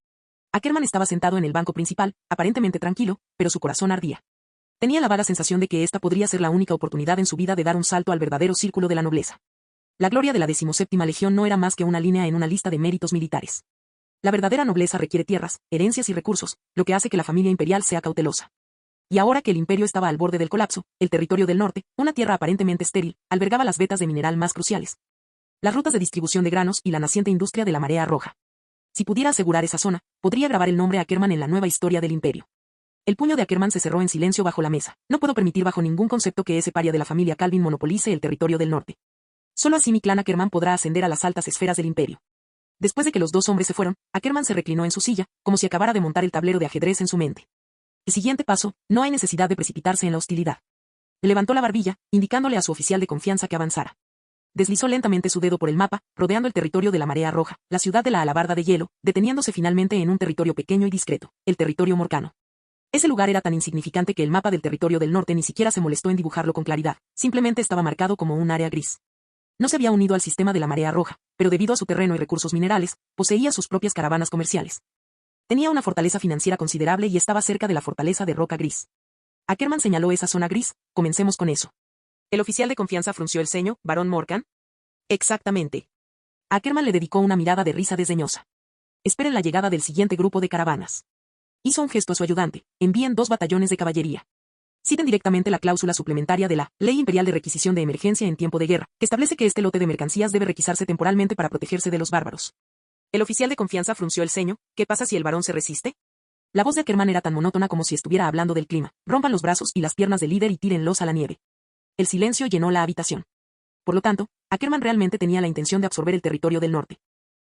Ackerman estaba sentado en el banco principal, aparentemente tranquilo, pero su corazón ardía. Tenía la vaga sensación de que esta podría ser la única oportunidad en su vida de dar un salto al verdadero círculo de la nobleza. La gloria de la 17ª Legión no era más que una línea en una lista de méritos militares. La verdadera nobleza requiere tierras, herencias y recursos, lo que hace que la familia imperial sea cautelosa. Y ahora que el imperio estaba al borde del colapso, el territorio del norte, una tierra aparentemente estéril, albergaba las vetas de mineral más cruciales. Las rutas de distribución de granos y la naciente industria de la marea roja. Si pudiera asegurar esa zona, podría grabar el nombre Ackerman en la nueva historia del imperio. El puño de Ackerman se cerró en silencio bajo la mesa. No puedo permitir bajo ningún concepto que ese paria de la familia Calvin monopolice el territorio del norte. Solo así mi clan Ackerman podrá ascender a las altas esferas del imperio. Después de que los dos hombres se fueron, Ackerman se reclinó en su silla, como si acabara de montar el tablero de ajedrez en su mente. El siguiente paso, no hay necesidad de precipitarse en la hostilidad. Levantó la barbilla, indicándole a su oficial de confianza que avanzara. Deslizó lentamente su dedo por el mapa, rodeando el territorio de la Marea Roja, la ciudad de la Alabarda de Hielo, deteniéndose finalmente en un territorio pequeño y discreto, el territorio morcano. Ese lugar era tan insignificante que el mapa del territorio del norte ni siquiera se molestó en dibujarlo con claridad, simplemente estaba marcado como un área gris. No se había unido al sistema de la Marea Roja, pero debido a su terreno y recursos minerales, poseía sus propias caravanas comerciales. Tenía una fortaleza financiera considerable y estaba cerca de la fortaleza de Roca Gris. Ackerman señaló esa zona gris, comencemos con eso. El oficial de confianza frunció el ceño, ¿Barón Morgan? Exactamente. Ackerman le dedicó una mirada de risa desdeñosa. Esperen la llegada del siguiente grupo de caravanas. Hizo un gesto a su ayudante, envíen 2 batallones de caballería. Citen directamente la cláusula suplementaria de la Ley Imperial de Requisición de Emergencia en tiempo de guerra, que establece que este lote de mercancías debe requisarse temporalmente para protegerse de los bárbaros. El oficial de confianza frunció el ceño, ¿qué pasa si el varón se resiste? La voz de Ackerman era tan monótona como si estuviera hablando del clima. Rompan los brazos y las piernas del líder y tírenlos a la nieve. El silencio llenó la habitación. Por lo tanto, Ackerman realmente tenía la intención de absorber el territorio del norte.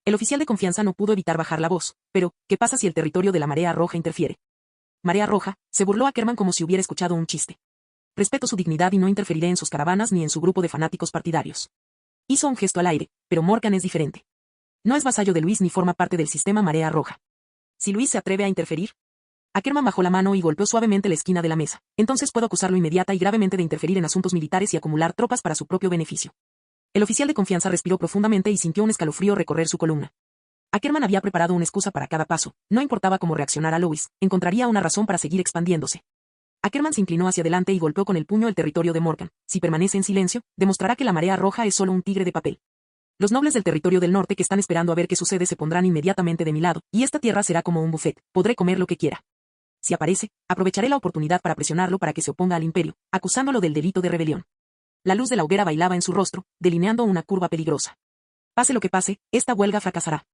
El oficial de confianza no pudo evitar bajar la voz, pero, ¿qué pasa si el territorio de la Marea Roja interfiere? Marea Roja, se burló Ackerman como si hubiera escuchado un chiste. Respeto su dignidad y no interferiré en sus caravanas ni en su grupo de fanáticos partidarios. Hizo un gesto al aire, pero Morgan es diferente. No es vasallo de Luis ni forma parte del sistema Marea Roja. Si Luis se atreve a interferir. Ackerman bajó la mano y golpeó suavemente la esquina de la mesa. Entonces puedo acusarlo inmediata y gravemente de interferir en asuntos militares y acumular tropas para su propio beneficio. El oficial de confianza respiró profundamente y sintió un escalofrío recorrer su columna. Ackerman había preparado una excusa para cada paso. No importaba cómo reaccionara Louis, encontraría una razón para seguir expandiéndose. Ackerman se inclinó hacia adelante y golpeó con el puño el territorio de Morgan. Si permanece en silencio, demostrará que la Marea Roja es solo un tigre de papel. Los nobles del territorio del norte que están esperando a ver qué sucede se pondrán inmediatamente de mi lado, y esta tierra será como un buffet. Podré comer lo que quiera. Si aparece, aprovecharé la oportunidad para presionarlo para que se oponga al imperio, acusándolo del delito de rebelión. La luz de la hoguera bailaba en su rostro, delineando una curva peligrosa. Pase lo que pase, esta huelga fracasará.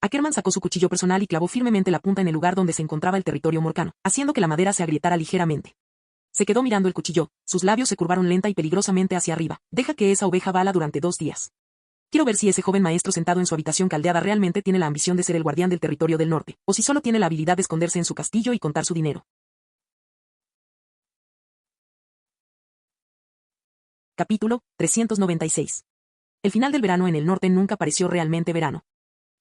Ackerman sacó su cuchillo personal y clavó firmemente la punta en el lugar donde se encontraba el territorio morcano, haciendo que la madera se agrietara ligeramente. Se quedó mirando el cuchillo, sus labios se curvaron lenta y peligrosamente hacia arriba. Deja que esa oveja bala durante 2 días. Quiero ver si ese joven maestro sentado en su habitación caldeada realmente tiene la ambición de ser el guardián del territorio del norte, o si solo tiene la habilidad de esconderse en su castillo y contar su dinero. Capítulo 396. El final del verano en el norte nunca pareció realmente verano.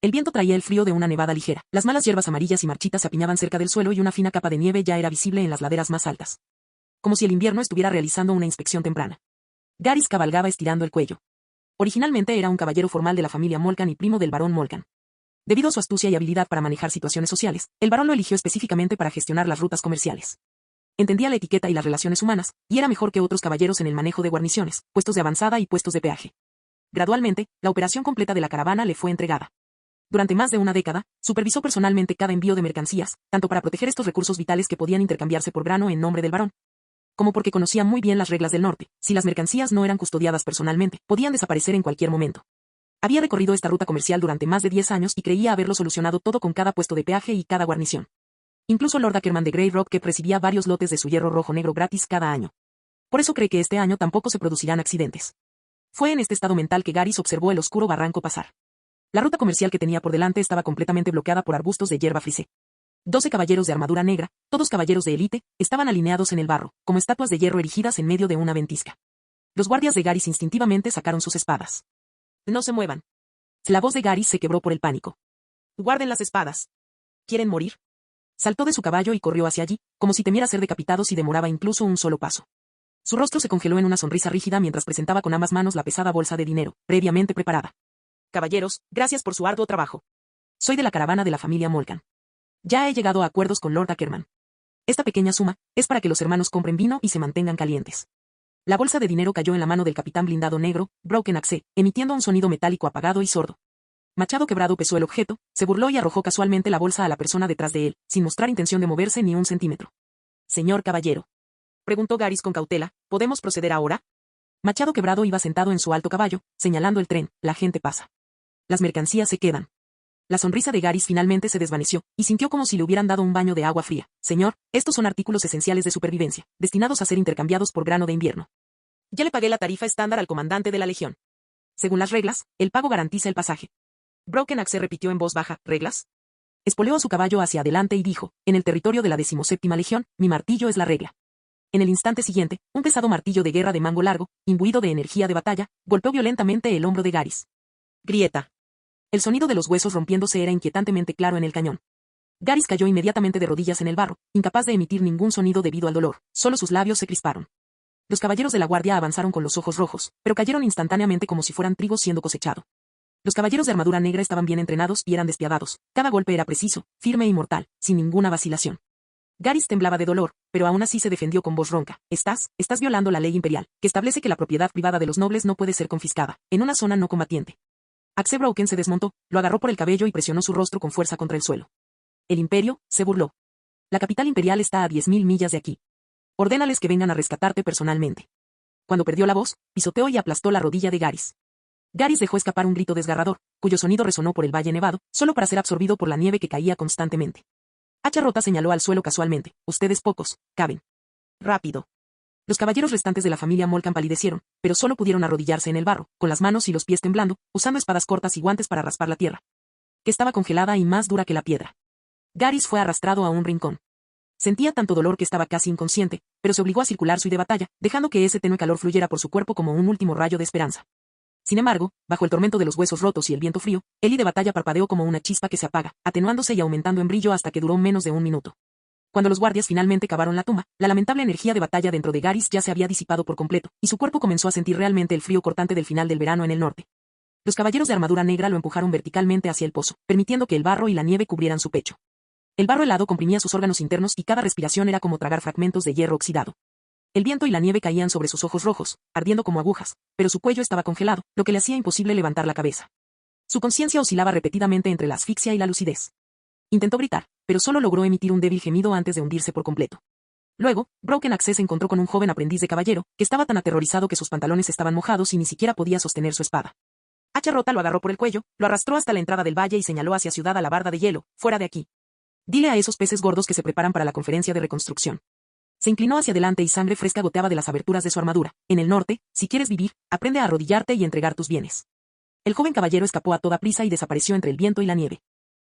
El viento traía el frío de una nevada ligera, las malas hierbas amarillas y marchitas se apiñaban cerca del suelo y una fina capa de nieve ya era visible en las laderas más altas. Como si el invierno estuviera realizando una inspección temprana. Garrys cabalgaba estirando el cuello. Originalmente era un caballero formal de la familia Molcan y primo del barón Molcan. Debido a su astucia y habilidad para manejar situaciones sociales, el barón lo eligió específicamente para gestionar las rutas comerciales. Entendía la etiqueta y las relaciones humanas, y era mejor que otros caballeros en el manejo de guarniciones, puestos de avanzada y puestos de peaje. Gradualmente, la operación completa de la caravana le fue entregada. Durante más de una década, supervisó personalmente cada envío de mercancías, tanto para proteger estos recursos vitales que podían intercambiarse por grano en nombre del barón, como porque conocía muy bien las reglas del norte. Si las mercancías no eran custodiadas personalmente, podían desaparecer en cualquier momento. Había recorrido esta ruta comercial durante más de 10 años y creía haberlo solucionado todo con cada puesto de peaje y cada guarnición. Incluso Lord Ackerman de Grey Rock que recibía varios lotes de su hierro rojo negro gratis cada año. Por eso cree que este año tampoco se producirán accidentes. Fue en este estado mental que Garrys observó el oscuro barranco pasar. La ruta comercial que tenía por delante estaba completamente bloqueada por arbustos de hierba frisé. 12 caballeros de armadura negra, todos caballeros de élite, estaban alineados en el barro, como estatuas de hierro erigidas en medio de una ventisca. Los guardias de Garrys instintivamente sacaron sus espadas. No se muevan. La voz de Garrys se quebró por el pánico. Guarden las espadas. ¿Quieren morir? Saltó de su caballo y corrió hacia allí, como si temiera ser decapitado si demoraba incluso un solo paso. Su rostro se congeló en una sonrisa rígida mientras presentaba con ambas manos la pesada bolsa de dinero, previamente preparada. Caballeros, gracias por su arduo trabajo. Soy de la caravana de la familia Molcan. Ya he llegado a acuerdos con Lord Ackerman. Esta pequeña suma es para que los hermanos compren vino y se mantengan calientes. La bolsa de dinero cayó en la mano del capitán blindado negro, Broken Axe, emitiendo un sonido metálico apagado y sordo. Machado Quebrado pesó el objeto, se burló y arrojó casualmente la bolsa a la persona detrás de él, sin mostrar intención de moverse ni un centímetro. Señor caballero. Preguntó Garrys con cautela, ¿podemos proceder ahora? Machado Quebrado iba sentado en su alto caballo, señalando el tren, la gente pasa. Las mercancías se quedan. La sonrisa de Garrys finalmente se desvaneció, y sintió como si le hubieran dado un baño de agua fría. Señor, estos son artículos esenciales de supervivencia, destinados a ser intercambiados por grano de invierno. Ya le pagué la tarifa estándar al comandante de la legión. Según las reglas, el pago garantiza el pasaje. Broken Axe repitió en voz baja, ¿reglas? Espoleó a su caballo hacia adelante y dijo, en el territorio de la 17ª legión, mi martillo es la regla. En el instante siguiente, un pesado martillo de guerra de mango largo, imbuido de energía de batalla, golpeó violentamente el hombro de Garrys. Grieta. El sonido de los huesos rompiéndose era inquietantemente claro en el cañón. Garrys cayó inmediatamente de rodillas en el barro, incapaz de emitir ningún sonido debido al dolor, solo sus labios se crisparon. Los caballeros de la guardia avanzaron con los ojos rojos, pero cayeron instantáneamente como si fueran trigo siendo cosechado. Los caballeros de armadura negra estaban bien entrenados y eran despiadados, cada golpe era preciso, firme y mortal, sin ninguna vacilación. Garrys temblaba de dolor, pero aún así se defendió con voz ronca. Estás violando la ley imperial, que establece que la propiedad privada de los nobles no puede ser confiscada, en una zona no combatiente. Axe Broken se desmontó, lo agarró por el cabello y presionó su rostro con fuerza contra el suelo. El imperio, se burló. La capital imperial está a 10.000 millas de aquí. Ordénales que vengan a rescatarte personalmente. Cuando perdió la voz, pisoteó y aplastó la rodilla de Garrys. Garrys dejó escapar un grito desgarrador, cuyo sonido resonó por el valle nevado, solo para ser absorbido por la nieve que caía constantemente. Hacha Rota señaló al suelo casualmente, ustedes pocos, caben. Rápido. Los caballeros restantes de la familia Molcan palidecieron, pero solo pudieron arrodillarse en el barro, con las manos y los pies temblando, usando espadas cortas y guantes para raspar la tierra, que estaba congelada y más dura que la piedra. Garrys fue arrastrado a un rincón. Sentía tanto dolor que estaba casi inconsciente, pero se obligó a circular su de batalla, dejando que ese tenue calor fluyera por su cuerpo como un último rayo de esperanza. Sin embargo, bajo el tormento de los huesos rotos y el viento frío, el de batalla parpadeó como una chispa que se apaga, atenuándose y aumentando en brillo hasta que duró menos de un minuto. Cuando los guardias finalmente cavaron la tumba, la lamentable energía de batalla dentro de Garrys ya se había disipado por completo, y su cuerpo comenzó a sentir realmente el frío cortante del final del verano en el norte. Los caballeros de armadura negra lo empujaron verticalmente hacia el pozo, permitiendo que el barro y la nieve cubrieran su pecho. El barro helado comprimía sus órganos internos y cada respiración era como tragar fragmentos de hierro oxidado. El viento y la nieve caían sobre sus ojos rojos, ardiendo como agujas, pero su cuello estaba congelado, lo que le hacía imposible levantar la cabeza. Su conciencia oscilaba repetidamente entre la asfixia y la lucidez. Intentó gritar, pero solo logró emitir un débil gemido antes de hundirse por completo. Luego, Broken Axe se encontró con un joven aprendiz de caballero, que estaba tan aterrorizado que sus pantalones estaban mojados y ni siquiera podía sostener su espada. Hacha Rota lo agarró por el cuello, lo arrastró hasta la entrada del valle y señaló hacia Ciudad Alabarda de Hielo, fuera de aquí. Dile a esos peces gordos que se preparan para la conferencia de reconstrucción. Se inclinó hacia adelante y sangre fresca goteaba de las aberturas de su armadura. En el norte, si quieres vivir, aprende a arrodillarte y entregar tus bienes. El joven caballero escapó a toda prisa y desapareció entre el viento y la nieve.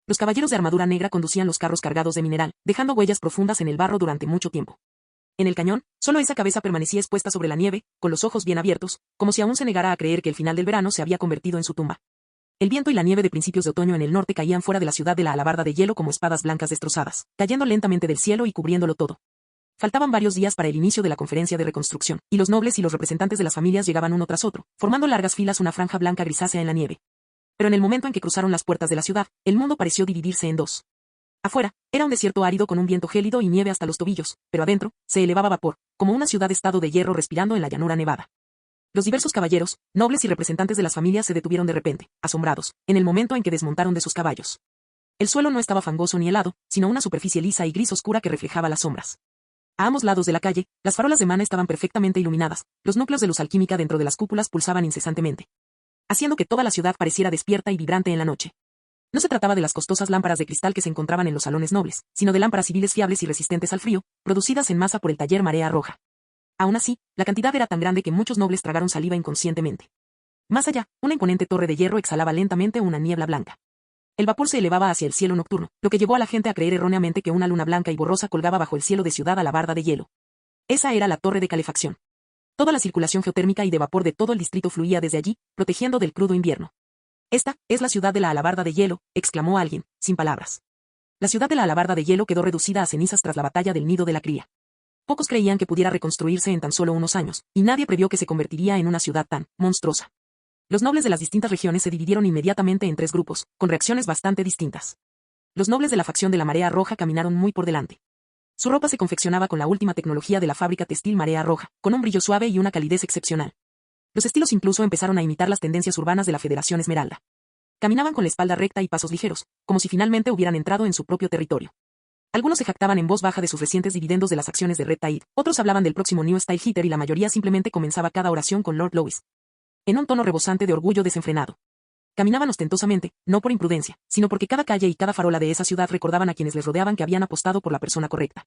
Los caballeros de armadura negra conducían los carros cargados de mineral, dejando huellas profundas en el barro durante mucho tiempo. En el cañón, solo esa cabeza permanecía expuesta sobre la nieve, con los ojos bien abiertos, como si aún se negara a creer que el final del verano se había convertido en su tumba. El viento y la nieve de principios de otoño en el norte caían fuera de la ciudad de la alabarda de hielo como espadas blancas destrozadas, cayendo lentamente del cielo y cubriéndolo todo. Faltaban varios días para el inicio de la conferencia de reconstrucción, y los nobles y los representantes de las familias llegaban uno tras otro, formando largas filas una franja blanca grisácea en la nieve. Pero en el momento en que cruzaron las puertas de la ciudad, el mundo pareció dividirse en dos. Afuera, era un desierto árido con un viento gélido y nieve hasta los tobillos, pero adentro, se elevaba vapor, como una ciudad-estado de hierro respirando en la llanura nevada. Los diversos caballeros, nobles y representantes de las familias se detuvieron de repente, asombrados, en el momento en que desmontaron de sus caballos. El suelo no estaba fangoso ni helado, sino una superficie lisa y gris oscura que reflejaba las sombras. A ambos lados de la calle, las farolas de mana estaban perfectamente iluminadas, los núcleos de luz alquímica dentro de las cúpulas pulsaban incesantemente, haciendo que toda la ciudad pareciera despierta y vibrante en la noche. No se trataba de las costosas lámparas de cristal que se encontraban en los salones nobles, sino de lámparas civiles fiables y resistentes al frío, producidas en masa por el taller Marea Roja. Aún así, la cantidad era tan grande que muchos nobles tragaron saliva inconscientemente. Más allá, una imponente torre de hierro exhalaba lentamente una niebla blanca. El vapor se elevaba hacia el cielo nocturno, lo que llevó a la gente a creer erróneamente que una luna blanca y borrosa colgaba bajo el cielo de ciudad alabarda de hielo. Esa era la torre de calefacción. Toda la circulación geotérmica y de vapor de todo el distrito fluía desde allí, protegiendo del crudo invierno. Esta es la ciudad de la alabarda de hielo, exclamó alguien, sin palabras. La ciudad de la alabarda de hielo quedó reducida a cenizas tras la batalla del Nido de la Cría. Pocos creían que pudiera reconstruirse en tan solo unos años, y nadie previó que se convertiría en una ciudad tan monstruosa. Los nobles de las distintas regiones se dividieron inmediatamente en tres grupos, con reacciones bastante distintas. Los nobles de la facción de la Marea Roja caminaron muy por delante. Su ropa se confeccionaba con la última tecnología de la fábrica textil Marea Roja, con un brillo suave y una calidez excepcional. Los estilos incluso empezaron a imitar las tendencias urbanas de la Federación Esmeralda. Caminaban con la espalda recta y pasos ligeros, como si finalmente hubieran entrado en su propio territorio. Algunos se jactaban en voz baja de sus recientes dividendos de las acciones de Red Tide, otros hablaban del próximo New Style Heater y la mayoría simplemente comenzaba cada oración con Lord Louis, en un tono rebosante de orgullo desenfrenado. Caminaban ostentosamente, no por imprudencia, sino porque cada calle y cada farola de esa ciudad recordaban a quienes les rodeaban que habían apostado por la persona correcta.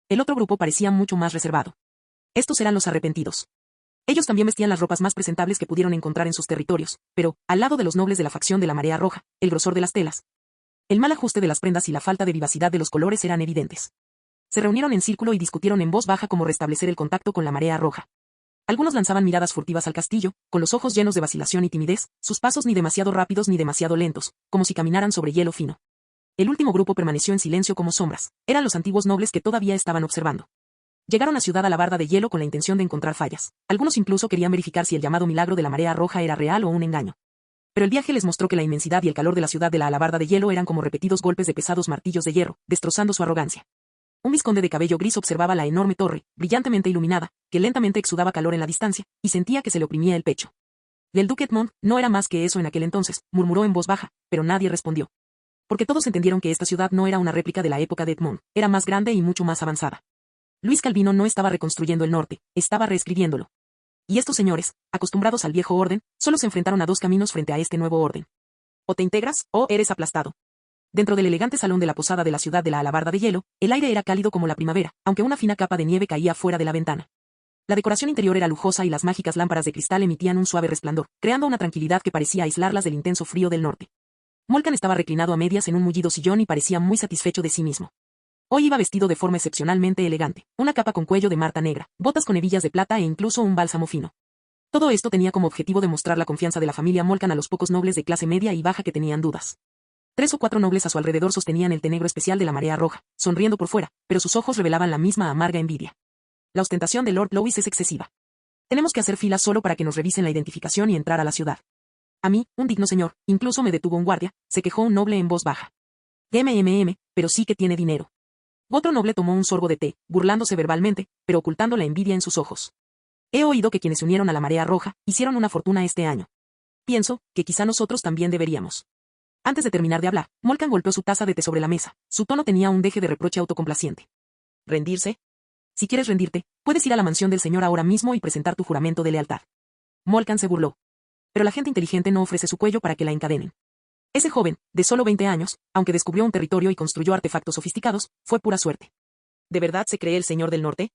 El otro grupo parecía mucho más reservado. Estos eran los arrepentidos. Ellos también vestían las ropas más presentables que pudieron encontrar en sus territorios, pero, al lado de los nobles de la facción de la Marea Roja, el grosor de las telas, el mal ajuste de las prendas y la falta de vivacidad de los colores eran evidentes. Se reunieron en círculo y discutieron en voz baja cómo restablecer el contacto con la Marea Roja. Algunos lanzaban miradas furtivas al castillo, con los ojos llenos de vacilación y timidez, sus pasos ni demasiado rápidos ni demasiado lentos, como si caminaran sobre hielo fino. El último grupo permaneció en silencio como sombras. Eran los antiguos nobles que todavía estaban observando. Llegaron a Ciudad Alabarda de Hielo con la intención de encontrar fallas. Algunos incluso querían verificar si el llamado milagro de la Marea Roja era real o un engaño. Pero el viaje les mostró que la inmensidad y el calor de la ciudad de la Alabarda de Hielo eran como repetidos golpes de pesados martillos de hierro, destrozando su arrogancia. Un vizconde de cabello gris observaba la enorme torre, brillantemente iluminada, que lentamente exudaba calor en la distancia, y sentía que se le oprimía el pecho. El duque Edmond no era más que eso en aquel entonces, murmuró en voz baja, pero nadie respondió. Porque todos entendieron que esta ciudad no era una réplica de la época de Edmond, era más grande y mucho más avanzada. Luis Calvino no estaba reconstruyendo el norte, estaba reescribiéndolo. Y estos señores, acostumbrados al viejo orden, solo se enfrentaron a dos caminos frente a este nuevo orden. O te integras, o eres aplastado. Dentro del elegante salón de la posada de la ciudad de la Alabarda de Hielo, el aire era cálido como la primavera, aunque una fina capa de nieve caía fuera de la ventana. La decoración interior era lujosa y las mágicas lámparas de cristal emitían un suave resplandor, creando una tranquilidad que parecía aislarlas del intenso frío del norte. Molcan estaba reclinado a medias en un mullido sillón y parecía muy satisfecho de sí mismo. Hoy iba vestido de forma excepcionalmente elegante, una capa con cuello de marta negra, botas con hebillas de plata e incluso un bálsamo fino. Todo esto tenía como objetivo demostrar la confianza de la familia Molcan a los pocos nobles de clase media y baja que tenían dudas. 3 o 4 nobles a su alrededor sostenían el té negro especial de la Marea Roja, sonriendo por fuera, pero sus ojos revelaban la misma amarga envidia. La ostentación de Lord Louis es excesiva. Tenemos que hacer fila solo para que nos revisen la identificación y entrar a la ciudad. A mí, un digno señor, incluso me detuvo un guardia, se quejó un noble en voz baja. Pero sí que tiene dinero. Otro noble tomó un sorbo de té, burlándose verbalmente, pero ocultando la envidia en sus ojos. He oído que quienes se unieron a la Marea Roja, hicieron una fortuna este año. Pienso, que quizá nosotros también deberíamos. Antes de terminar de hablar, Molcan golpeó su taza de té sobre la mesa, su tono tenía un deje de reproche autocomplaciente. ¿Rendirse? Si quieres rendirte, puedes ir a la mansión del señor ahora mismo y presentar tu juramento de lealtad. Molcan se burló. Pero la gente inteligente no ofrece su cuello para que la encadenen. Ese joven, de solo 20 años, aunque descubrió un territorio y construyó artefactos sofisticados, fue pura suerte. ¿De verdad se cree el señor del norte?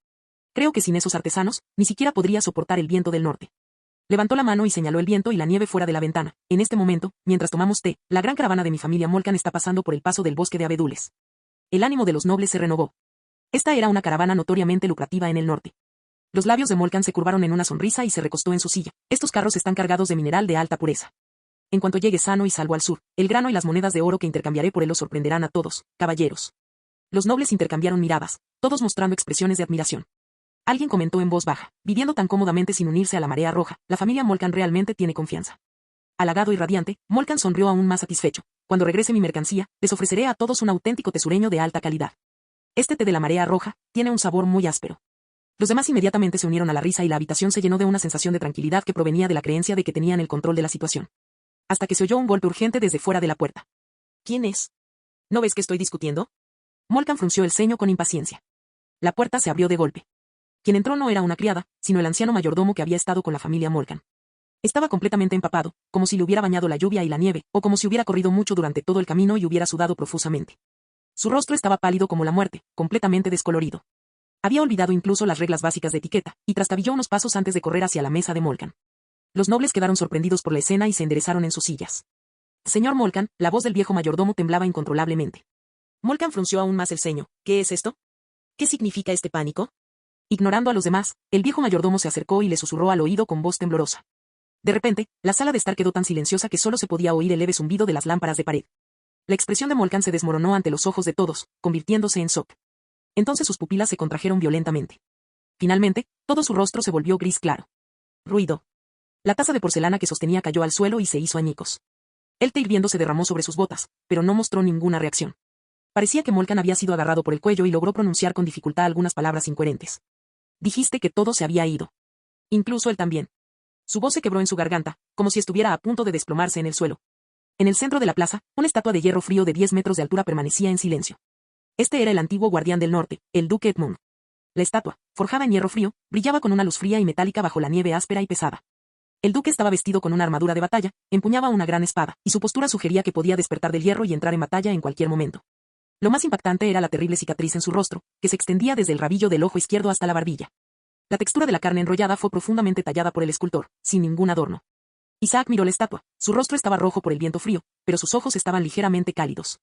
Creo que sin esos artesanos, ni siquiera podría soportar el viento del norte. Levantó la mano y señaló el viento y la nieve fuera de la ventana. En este momento, mientras tomamos té, la gran caravana de mi familia Molcan está pasando por el paso del bosque de abedules. El ánimo de los nobles se renovó. Esta era una caravana notoriamente lucrativa en el norte. Los labios de Molcan se curvaron en una sonrisa y se recostó en su silla. Estos carros están cargados de mineral de alta pureza. En cuanto llegue sano y salvo al sur, el grano y las monedas de oro que intercambiaré por él los sorprenderán a todos, caballeros. Los nobles intercambiaron miradas, todos mostrando expresiones de admiración. Alguien comentó en voz baja, viviendo tan cómodamente sin unirse a la marea roja, la familia Molcan realmente tiene confianza. Halagado y radiante, Molcan sonrió aún más satisfecho. Cuando regrese mi mercancía, les ofreceré a todos un auténtico tesureño de alta calidad. Este té de la marea roja tiene un sabor muy áspero. Los demás inmediatamente se unieron a la risa y la habitación se llenó de una sensación de tranquilidad que provenía de la creencia de que tenían el control de la situación. Hasta que se oyó un golpe urgente desde fuera de la puerta. ¿Quién es? ¿No ves que estoy discutiendo? Molcan frunció el ceño con impaciencia. La puerta se abrió de golpe. Quien entró no era una criada, sino el anciano mayordomo que había estado con la familia Molcan. Estaba completamente empapado, como si le hubiera bañado la lluvia y la nieve, o como si hubiera corrido mucho durante todo el camino y hubiera sudado profusamente. Su rostro estaba pálido como la muerte, completamente descolorido. Había olvidado incluso las reglas básicas de etiqueta, y trastabilló unos pasos antes de correr hacia la mesa de Molcan. Los nobles quedaron sorprendidos por la escena y se enderezaron en sus sillas. Señor Molcan, la voz del viejo mayordomo temblaba incontrolablemente. Molcan frunció aún más el ceño. ¿Qué es esto? ¿Qué significa este pánico? Ignorando a los demás, el viejo mayordomo se acercó y le susurró al oído con voz temblorosa. De repente, la sala de estar quedó tan silenciosa que solo se podía oír el leve zumbido de las lámparas de pared. La expresión de Molcan se desmoronó ante los ojos de todos, convirtiéndose en shock. Entonces sus pupilas se contrajeron violentamente. Finalmente, todo su rostro se volvió gris claro. Ruido. La taza de porcelana que sostenía cayó al suelo y se hizo añicos. El té hirviendo se derramó sobre sus botas, pero no mostró ninguna reacción. Parecía que Molcan había sido agarrado por el cuello y logró pronunciar con dificultad algunas palabras incoherentes. Dijiste que todo se había ido. Incluso él también. Su voz se quebró en su garganta, como si estuviera a punto de desplomarse en el suelo. En el centro de la plaza, una estatua de hierro frío de 10 metros de altura permanecía en silencio. Este era el antiguo guardián del norte, el duque Edmund. La estatua, forjada en hierro frío, brillaba con una luz fría y metálica bajo la nieve áspera y pesada. El duque estaba vestido con una armadura de batalla, empuñaba una gran espada, y su postura sugería que podía despertar del hierro y entrar en batalla en cualquier momento. Lo más impactante era la terrible cicatriz en su rostro, que se extendía desde el rabillo del ojo izquierdo hasta la barbilla. La textura de la carne enrollada fue profundamente tallada por el escultor, sin ningún adorno. Isaac miró la estatua, su rostro estaba rojo por el viento frío, pero sus ojos estaban ligeramente cálidos.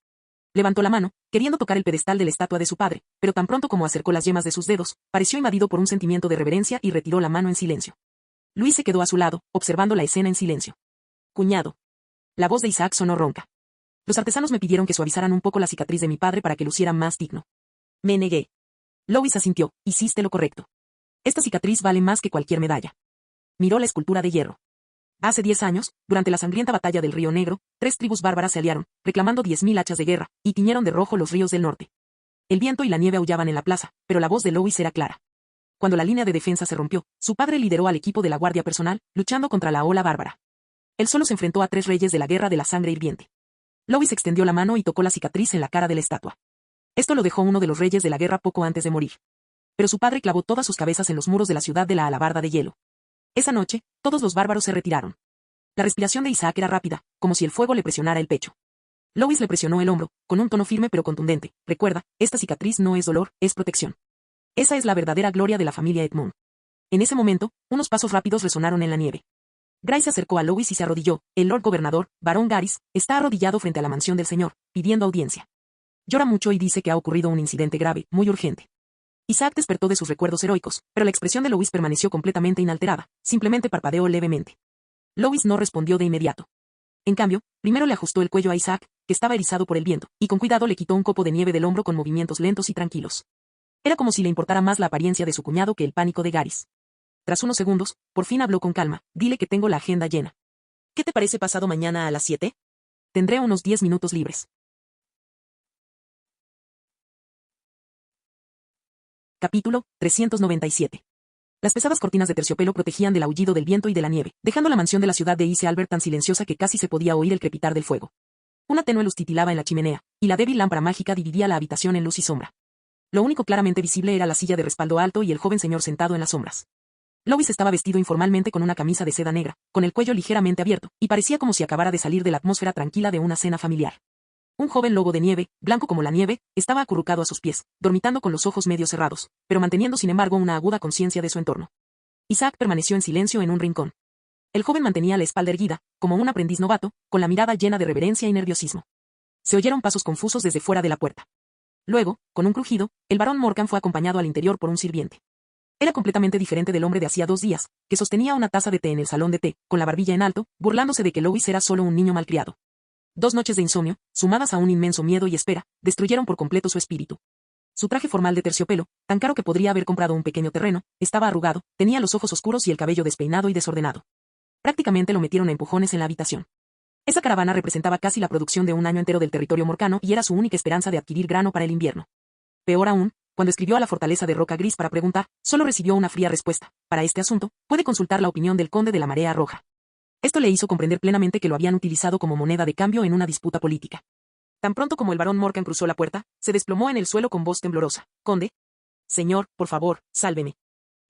Levantó la mano, queriendo tocar el pedestal de la estatua de su padre, pero tan pronto como acercó las yemas de sus dedos, pareció invadido por un sentimiento de reverencia y retiró la mano en silencio. Luis se quedó a su lado, observando la escena en silencio. Cuñado. La voz de Isaac sonó ronca. Los artesanos me pidieron que suavizaran un poco la cicatriz de mi padre para que luciera más digno. Me negué. Lois asintió, hiciste lo correcto. Esta cicatriz vale más que cualquier medalla. Miró la escultura de hierro. Hace 10 años, durante la sangrienta batalla del Río Negro, 3 tribus bárbaras se aliaron, reclamando 10.000 hachas de guerra, y tiñeron de rojo los ríos del norte. El viento y la nieve aullaban en la plaza, pero la voz de Lois era clara. Cuando la línea de defensa se rompió, su padre lideró al equipo de la guardia personal, luchando contra la ola bárbara. Él solo se enfrentó a 3 reyes de la guerra de la sangre hirviente. Lois extendió la mano y tocó la cicatriz en la cara de la estatua. Esto lo dejó uno de los reyes de la guerra poco antes de morir. Pero su padre clavó todas sus cabezas en los muros de la ciudad de la alabarda de hielo. Esa noche, todos los bárbaros se retiraron. La respiración de Isaac era rápida, como si el fuego le presionara el pecho. Lois le presionó el hombro, con un tono firme pero contundente. Recuerda, esta cicatriz no es dolor, es protección. Esa es la verdadera gloria de la familia Edmund. En ese momento, unos pasos rápidos resonaron en la nieve. Gray se acercó a Lois y se arrodilló. El Lord Gobernador, Barón Garis, está arrodillado frente a la mansión del señor, pidiendo audiencia. Llora mucho y dice que ha ocurrido un incidente grave, muy urgente. Isaac despertó de sus recuerdos heroicos, pero la expresión de Lois permaneció completamente inalterada, simplemente parpadeó levemente. Lois no respondió de inmediato. En cambio, primero le ajustó el cuello a Isaac, que estaba erizado por el viento, y con cuidado le quitó un copo de nieve del hombro con movimientos lentos y tranquilos. Era como si le importara más la apariencia de su cuñado que el pánico de Garis. Tras unos segundos, por fin habló con calma. Dile que tengo la agenda llena. ¿Qué te parece pasado mañana a las 7? Tendré unos 10 minutos libres. Capítulo 397. Las pesadas cortinas de terciopelo protegían del aullido del viento y de la nieve, dejando la mansión de la ciudad de East Albert tan silenciosa que casi se podía oír el crepitar del fuego. Una tenue luz titilaba en la chimenea, y la débil lámpara mágica dividía la habitación en luz y sombra. Lo único claramente visible era la silla de respaldo alto y el joven señor sentado en las sombras. Lois estaba vestido informalmente con una camisa de seda negra, con el cuello ligeramente abierto, y parecía como si acabara de salir de la atmósfera tranquila de una cena familiar. Un joven lobo de nieve, blanco como la nieve, estaba acurrucado a sus pies, dormitando con los ojos medio cerrados, pero manteniendo sin embargo una aguda conciencia de su entorno. Isaac permaneció en silencio en un rincón. El joven mantenía la espalda erguida, como un aprendiz novato, con la mirada llena de reverencia y nerviosismo. Se oyeron pasos confusos desde fuera de la puerta. Luego, con un crujido, el barón Morgan fue acompañado al interior por un sirviente. Era completamente diferente del hombre de hacía 2 días, que sostenía una taza de té en el salón de té, con la barbilla en alto, burlándose de que Lois era solo un niño malcriado. 2 noches de insomnio, sumadas a un inmenso miedo y espera, destruyeron por completo su espíritu. Su traje formal de terciopelo, tan caro que podría haber comprado un pequeño terreno, estaba arrugado, tenía los ojos oscuros y el cabello despeinado y desordenado. Prácticamente lo metieron a empujones en la habitación. Esa caravana representaba casi la producción de un año entero del territorio morcano y era su única esperanza de adquirir grano para el invierno. Peor aún, cuando escribió a la fortaleza de Roca Gris para preguntar, solo recibió una fría respuesta. Para este asunto, puede consultar la opinión del conde de la Marea Roja. Esto le hizo comprender plenamente que lo habían utilizado como moneda de cambio en una disputa política. Tan pronto como el barón Morgan cruzó la puerta, se desplomó en el suelo con voz temblorosa. «Conde. Señor, por favor, sálveme».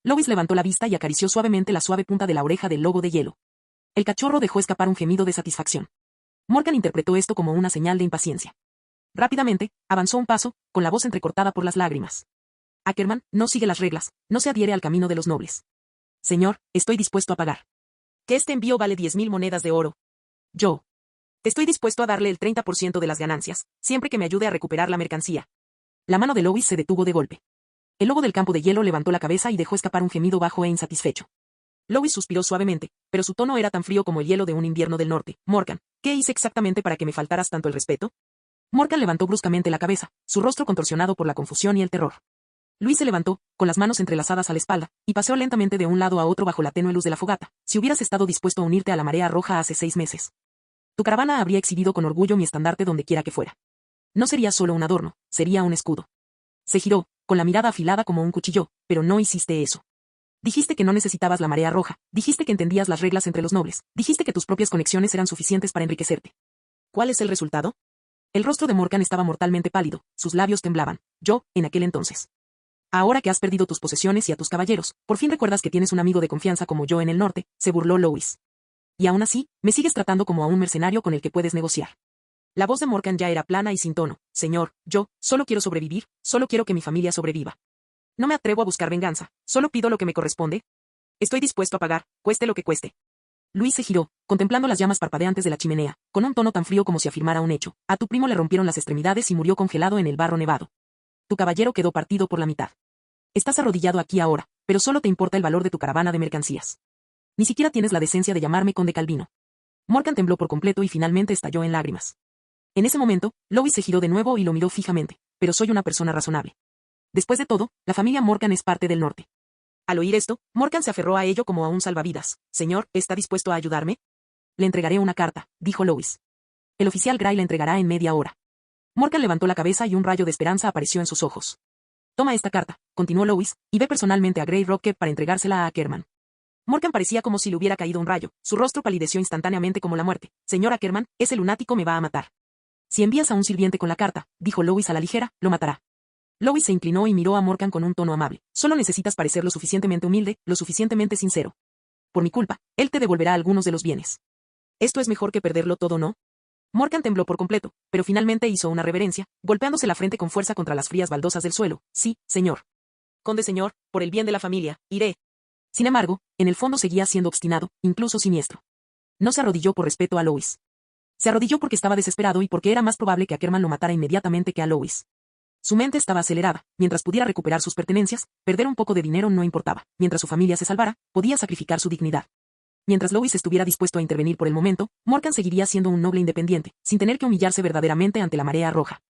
Lois levantó la vista y acarició suavemente la suave punta de la oreja del lobo de hielo. El cachorro dejó escapar un gemido de satisfacción. Morgan interpretó esto como una señal de impaciencia. Rápidamente, avanzó un paso, con la voz entrecortada por las lágrimas. «Ackerman no sigue las reglas, no se adhiere al camino de los nobles. Señor, estoy dispuesto a pagar. Que este envío vale 10.000 monedas de oro. Yo. Estoy dispuesto a darle el 30% de las ganancias, siempre que me ayude a recuperar la mercancía». La mano de Lois se detuvo de golpe. El lobo del campo de hielo levantó la cabeza y dejó escapar un gemido bajo e insatisfecho. Lois suspiró suavemente, pero su tono era tan frío como el hielo de un invierno del norte. «Morgan, ¿qué hice exactamente para que me faltaras tanto el respeto?» Morgan levantó bruscamente la cabeza, su rostro contorsionado por la confusión y el terror. Luis se levantó, con las manos entrelazadas a la espalda, y paseó lentamente de un lado a otro bajo la tenue luz de la fogata. «Si hubieras estado dispuesto a unirte a la Marea Roja hace 6 meses. Tu caravana habría exhibido con orgullo mi estandarte donde quiera que fuera. No sería solo un adorno, sería un escudo». Se giró, con la mirada afilada como un cuchillo, «pero no hiciste eso. Dijiste que no necesitabas la Marea Roja, dijiste que entendías las reglas entre los nobles, dijiste que tus propias conexiones eran suficientes para enriquecerte. ¿Cuál es el resultado?» El rostro de Morgan estaba mortalmente pálido, sus labios temblaban. «Yo, en aquel entonces. Ahora que has perdido tus posesiones y a tus caballeros, por fin recuerdas que tienes un amigo de confianza como yo en el norte», se burló Lois. «Y aún así, me sigues tratando como a un mercenario con el que puedes negociar». La voz de Morgan ya era plana y sin tono. «Señor, yo, solo quiero sobrevivir, solo quiero que mi familia sobreviva. No me atrevo a buscar venganza, solo pido lo que me corresponde. Estoy dispuesto a pagar, cueste lo que cueste». Luis se giró, contemplando las llamas parpadeantes de la chimenea, con un tono tan frío como si afirmara un hecho. «A tu primo le rompieron las extremidades y murió congelado en el barro nevado. Tu caballero quedó partido por la mitad. Estás arrodillado aquí ahora, pero solo te importa el valor de tu caravana de mercancías. Ni siquiera tienes la decencia de llamarme conde Calvino». Morgan tembló por completo y finalmente estalló en lágrimas. En ese momento, Lois se giró de nuevo y lo miró fijamente. «Pero soy una persona razonable. Después de todo, la familia Morgan es parte del norte». Al oír esto, Morgan se aferró a ello como a un salvavidas. «Señor, ¿está dispuesto a ayudarme?» «Le entregaré una carta», dijo Lois. «El oficial Gray la entregará en media hora». Morgan levantó la cabeza y un rayo de esperanza apareció en sus ojos. «Toma esta carta», continuó Lois, «y ve personalmente a Grey Rock para entregársela a Ackerman». Morgan parecía como si le hubiera caído un rayo, su rostro palideció instantáneamente como la muerte. «Señor Ackerman, ese lunático me va a matar». «Si envías a un sirviente con la carta», dijo Lois a la ligera, «lo matará». Lois se inclinó y miró a Morgan con un tono amable. «Solo necesitas parecer lo suficientemente humilde, lo suficientemente sincero. Por mi culpa, él te devolverá algunos de los bienes. Esto es mejor que perderlo todo, ¿no?» Morgan tembló por completo, pero finalmente hizo una reverencia, golpeándose la frente con fuerza contra las frías baldosas del suelo. «Sí, señor. Conde señor, por el bien de la familia, iré». Sin embargo, en el fondo seguía siendo obstinado, incluso siniestro. No se arrodilló por respeto a Lois. Se arrodilló porque estaba desesperado y porque era más probable que Ackerman lo matara inmediatamente que a Lois. Su mente estaba acelerada, mientras pudiera recuperar sus pertenencias, perder un poco de dinero no importaba, mientras su familia se salvara, podía sacrificar su dignidad. Mientras Lois estuviera dispuesto a intervenir por el momento, Morgan seguiría siendo un noble independiente, sin tener que humillarse verdaderamente ante la Marea Roja.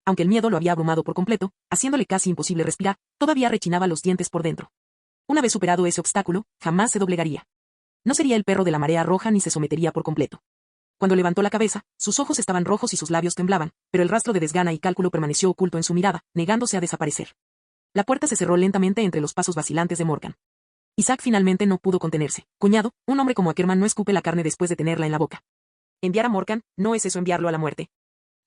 Aunque el miedo lo había abrumado por completo, haciéndole casi imposible respirar, todavía rechinaba los dientes por dentro. Una vez superado ese obstáculo, jamás se doblegaría. No sería el perro de la Marea Roja ni se sometería por completo. Cuando levantó la cabeza, sus ojos estaban rojos y sus labios temblaban, pero el rastro de desgana y cálculo permaneció oculto en su mirada, negándose a desaparecer. La puerta se cerró lentamente entre los pasos vacilantes de Morgan. Isaac finalmente no pudo contenerse. «Cuñado, un hombre como Ackerman no escupe la carne después de tenerla en la boca. ¿Enviar a Morgan? ¿No es eso enviarlo a la muerte?»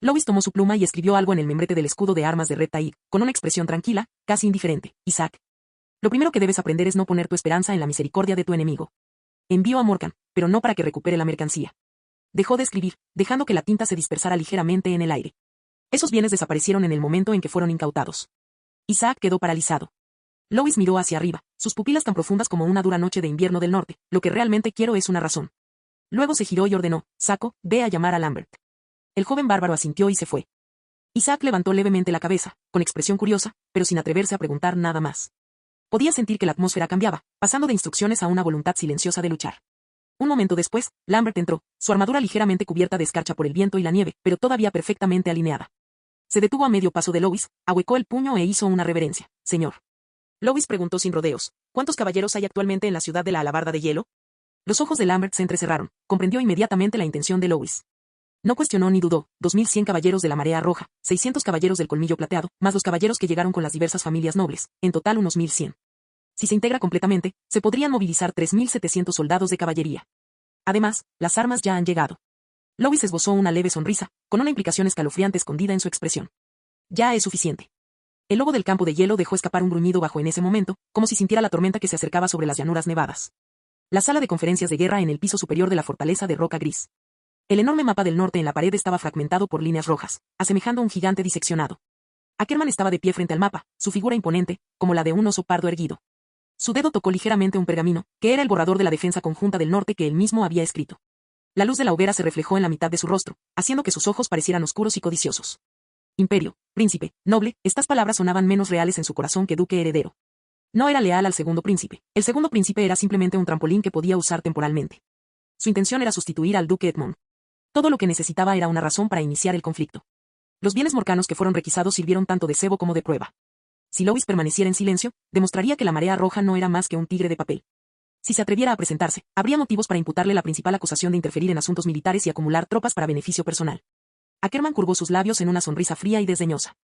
Lois tomó su pluma y escribió algo en el membrete del escudo de armas de Red Taig, con una expresión tranquila, casi indiferente. «Isaac. Lo primero que debes aprender es no poner tu esperanza en la misericordia de tu enemigo. Envío a Morgan, pero no para que recupere la mercancía». Dejó de escribir, dejando que la tinta se dispersara ligeramente en el aire. Esos bienes desaparecieron en el momento en que fueron incautados. Isaac quedó paralizado. Lois miró hacia arriba, sus pupilas tan profundas como una dura noche de invierno del norte. «Lo que realmente quiero es una razón». Luego se giró y ordenó: «Saco, ve a llamar a Lambert». El joven bárbaro asintió y se fue. Isaac levantó levemente la cabeza, con expresión curiosa, pero sin atreverse a preguntar nada más. Podía sentir que la atmósfera cambiaba, pasando de instrucciones a una voluntad silenciosa de luchar. Un momento después, Lambert entró, su armadura ligeramente cubierta de escarcha por el viento y la nieve, pero todavía perfectamente alineada. Se detuvo a medio paso de Lois, ahuecó el puño e hizo una reverencia. Señor. Lois preguntó sin rodeos, ¿cuántos caballeros hay actualmente en la ciudad de la Alabarda de Hielo? Los ojos de Lambert se entrecerraron, comprendió inmediatamente la intención de Lois. No cuestionó ni dudó, 2100 caballeros de la Marea Roja, 600 caballeros del Colmillo Plateado, más los caballeros que llegaron con las diversas familias nobles, en total unos 1100. Si se integra completamente, se podrían movilizar 3700 soldados de caballería. Además, las armas ya han llegado. Lois esbozó una leve sonrisa, con una implicación escalofriante escondida en su expresión. Ya es suficiente. El lobo del campo de hielo dejó escapar un gruñido bajo en ese momento, como si sintiera la tormenta que se acercaba sobre las llanuras nevadas. La sala de conferencias de guerra en el piso superior de la fortaleza de roca gris. El enorme mapa del norte en la pared estaba fragmentado por líneas rojas, asemejando un gigante diseccionado. Ackerman estaba de pie frente al mapa, su figura imponente, como la de un oso pardo erguido. Su dedo tocó ligeramente un pergamino, que era el borrador de la defensa conjunta del norte que él mismo había escrito. La luz de la hoguera se reflejó en la mitad de su rostro, haciendo que sus ojos parecieran oscuros y codiciosos. Imperio, príncipe, noble, estas palabras sonaban menos reales en su corazón que duque heredero. No era leal al segundo príncipe. El segundo príncipe era simplemente un trampolín que podía usar temporalmente. Su intención era sustituir al duque Edmond. Todo lo que necesitaba era una razón para iniciar el conflicto. Los bienes morcanos que fueron requisados sirvieron tanto de cebo como de prueba. Si Lois permaneciera en silencio, demostraría que la Marea Roja no era más que un tigre de papel. Si se atreviera a presentarse, habría motivos para imputarle la principal acusación de interferir en asuntos militares y acumular tropas para beneficio personal. Ackerman curvó sus labios en una sonrisa fría y desdeñosa.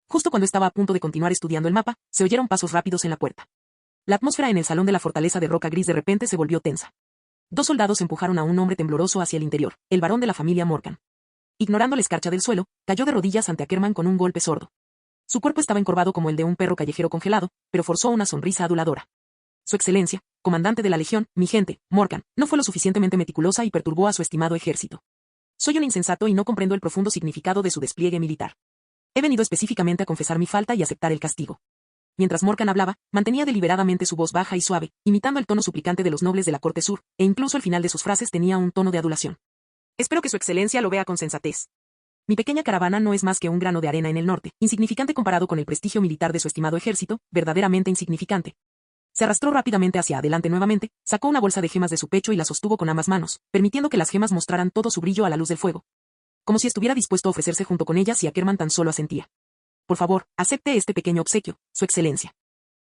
Justo cuando estaba a punto de continuar estudiando el mapa, se oyeron pasos rápidos en la puerta. La atmósfera en el salón de la fortaleza de roca gris de repente se volvió tensa. 2 soldados empujaron a un hombre tembloroso hacia el interior, el varón de la familia Morgan. Ignorando la escarcha del suelo, cayó de rodillas ante Ackerman con un golpe sordo. Su cuerpo estaba encorvado como el de un perro callejero congelado, pero forzó una sonrisa aduladora. Su excelencia, comandante de la legión, mi gente, Morgan, no fue lo suficientemente meticulosa y perturbó a su estimado ejército. Soy un insensato y no comprendo el profundo significado de su despliegue militar. He venido específicamente a confesar mi falta y aceptar el castigo. Mientras Morgan hablaba, mantenía deliberadamente su voz baja y suave, imitando el tono suplicante de los nobles de la corte sur, e incluso el final de sus frases tenía un tono de adulación. Espero que su excelencia lo vea con sensatez. Mi pequeña caravana no es más que un grano de arena en el norte, insignificante comparado con el prestigio militar de su estimado ejército, verdaderamente insignificante. Se arrastró rápidamente hacia adelante nuevamente, sacó una bolsa de gemas de su pecho y la sostuvo con ambas manos, permitiendo que las gemas mostraran todo su brillo a la luz del fuego. Como si estuviera dispuesto a ofrecerse junto con ellas si Ackerman tan solo asentía. Por favor, acepte este pequeño obsequio, su excelencia.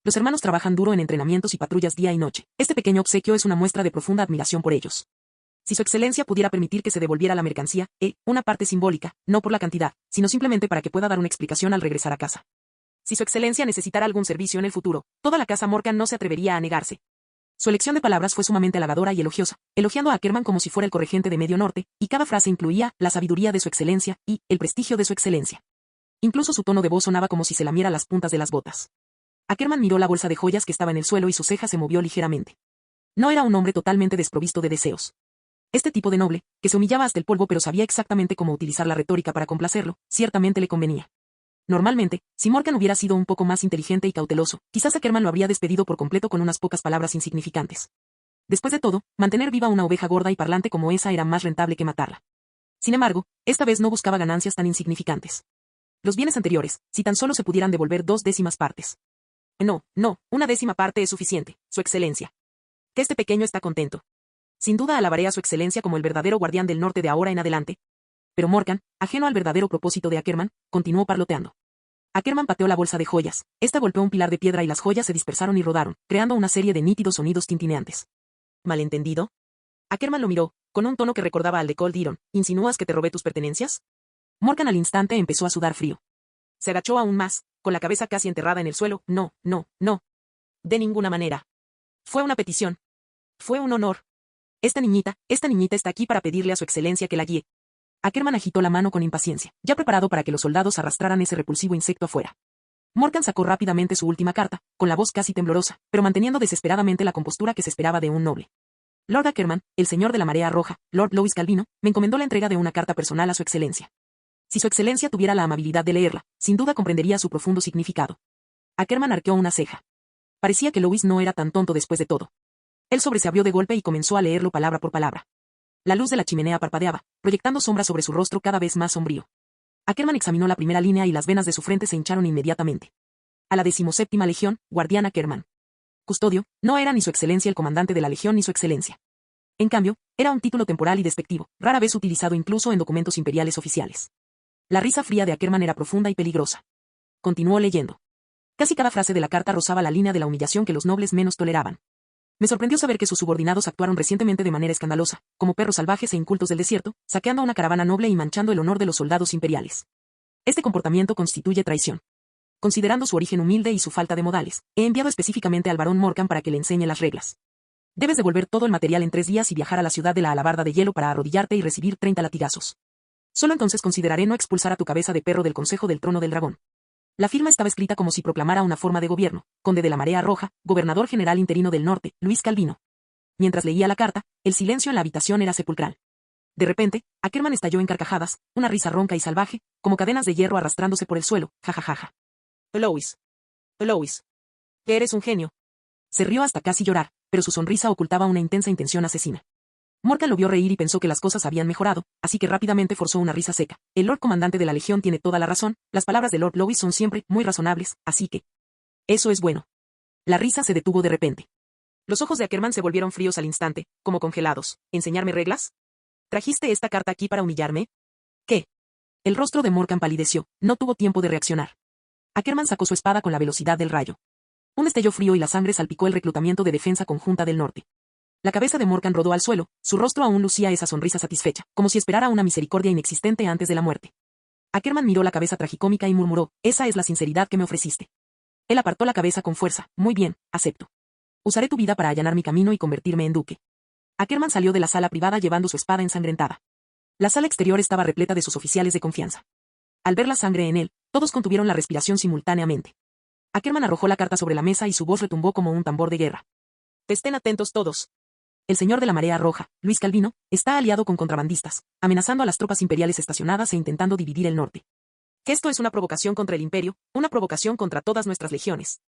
Los hermanos trabajan duro en entrenamientos y patrullas día y noche. Este pequeño obsequio es una muestra de profunda admiración por ellos. Si su excelencia pudiera permitir que se devolviera la mercancía, una parte simbólica, no por la cantidad, sino simplemente para que pueda dar una explicación al regresar a casa. Si su excelencia necesitara algún servicio en el futuro, toda la casa Morgan no se atrevería a negarse. Su elección de palabras fue sumamente halagadora y elogiosa, elogiando a Ackerman como si fuera el corregente de Medio Norte, y cada frase incluía la sabiduría de su excelencia y el prestigio de su excelencia. Incluso su tono de voz sonaba como si se lamiera las puntas de las botas. Ackerman miró la bolsa de joyas que estaba en el suelo y su ceja se movió ligeramente. No era un hombre totalmente desprovisto de deseos. Este tipo de noble, que se humillaba hasta el polvo pero sabía exactamente cómo utilizar la retórica para complacerlo, ciertamente le convenía. Normalmente, si Morgan hubiera sido un poco más inteligente y cauteloso, quizás Ackerman lo habría despedido por completo con unas pocas palabras insignificantes. Después de todo, mantener viva una oveja gorda y parlante como esa era más rentable que matarla. Sin embargo, esta vez no buscaba ganancias tan insignificantes. Los bienes anteriores, si tan solo se pudieran devolver 2/10 partes. No, 1/10 parte es suficiente, su excelencia. Que este pequeño está contento. Sin duda alabaré a su excelencia como el verdadero guardián del norte de ahora en adelante. Pero Morgan, ajeno al verdadero propósito de Ackerman, continuó parloteando. Ackerman pateó la bolsa de joyas. Esta golpeó un pilar de piedra y las joyas se dispersaron y rodaron, creando una serie de nítidos sonidos tintineantes. ¿Malentendido? Ackerman lo miró, con un tono que recordaba al de Cold Iron. ¿Insinúas que te robé tus pertenencias? Morgan al instante empezó a sudar frío. Se agachó aún más, con la cabeza casi enterrada en el suelo. No. De ninguna manera. Fue una petición. Fue un honor. Esta niñita está aquí para pedirle a su excelencia que la guíe. Ackerman agitó la mano con impaciencia, ya preparado para que los soldados arrastraran ese repulsivo insecto afuera. Morgan sacó rápidamente su última carta, con la voz casi temblorosa, pero manteniendo desesperadamente la compostura que se esperaba de un noble. Lord Ackerman, el señor de la Marea Roja, Lord Louis Calvino, me encomendó la entrega de una carta personal a su excelencia. Si su excelencia tuviera la amabilidad de leerla, sin duda comprendería su profundo significado. Ackerman arqueó una ceja. Parecía que Louis no era tan tonto después de todo. Él sobreseabrió de golpe y comenzó a leerlo palabra por palabra. La luz de la chimenea parpadeaba, proyectando sombras sobre su rostro cada vez más sombrío. Ackerman examinó la primera línea y las venas de su frente se hincharon inmediatamente. A la 17ª Legión, guardián Ackerman. Custodio, no era ni su excelencia el comandante de la Legión ni su excelencia. En cambio, era un título temporal y despectivo, rara vez utilizado incluso en documentos imperiales oficiales. La risa fría de Ackerman era profunda y peligrosa. Continuó leyendo. Casi cada frase de la carta rozaba la línea de la humillación que los nobles menos toleraban. Me sorprendió saber que sus subordinados actuaron recientemente de manera escandalosa, como perros salvajes e incultos del desierto, saqueando a una caravana noble y manchando el honor de los soldados imperiales. Este comportamiento constituye traición. Considerando su origen humilde y su falta de modales, he enviado específicamente al barón Morgan para que le enseñe las reglas. Debes devolver todo el material en 3 días y viajar a la ciudad de la Alabarda de Hielo para arrodillarte y recibir 30 latigazos. Solo entonces consideraré no expulsar a tu cabeza de perro del Consejo del Trono del Dragón. La firma estaba escrita como si proclamara una forma de gobierno: Conde de la Marea Roja, Gobernador General Interino del Norte, Luis Calvino. Mientras leía la carta, el silencio en la habitación era sepulcral. De repente, Ackerman estalló en carcajadas, una risa ronca y salvaje, como cadenas de hierro arrastrándose por el suelo, jajajaja. Lois. Lois. Eres un genio. Se rió hasta casi llorar, pero su sonrisa ocultaba una intensa intención asesina. Morgan lo vio reír y pensó que las cosas habían mejorado, así que rápidamente forzó una risa seca. El Lord Comandante de la Legión tiene toda la razón, las palabras de Lord Lois son siempre muy razonables, así que... Eso es bueno. La risa se detuvo de repente. Los ojos de Ackerman se volvieron fríos al instante, como congelados. ¿Enseñarme reglas? ¿Trajiste esta carta aquí para humillarme? ¿Qué? El rostro de Morgan palideció, no tuvo tiempo de reaccionar. Ackerman sacó su espada con la velocidad del rayo. Un destello frío y la sangre salpicó el reclutamiento de defensa conjunta del norte. La cabeza de Morgan rodó al suelo, su rostro aún lucía esa sonrisa satisfecha, como si esperara una misericordia inexistente antes de la muerte. Ackerman miró la cabeza tragicómica y murmuró: esa es la sinceridad que me ofreciste. Él apartó la cabeza con fuerza: muy bien, acepto. Usaré tu vida para allanar mi camino y convertirme en duque. Ackerman salió de la sala privada llevando su espada ensangrentada. La sala exterior estaba repleta de sus oficiales de confianza. Al ver la sangre en él, todos contuvieron la respiración simultáneamente. Ackerman arrojó la carta sobre la mesa y su voz retumbó como un tambor de guerra. Estén atentos todos. El señor de la Marea Roja, Luis Calvino, está aliado con contrabandistas, amenazando a las tropas imperiales estacionadas e intentando dividir el norte. Esto es una provocación contra el imperio, una provocación contra todas nuestras legiones.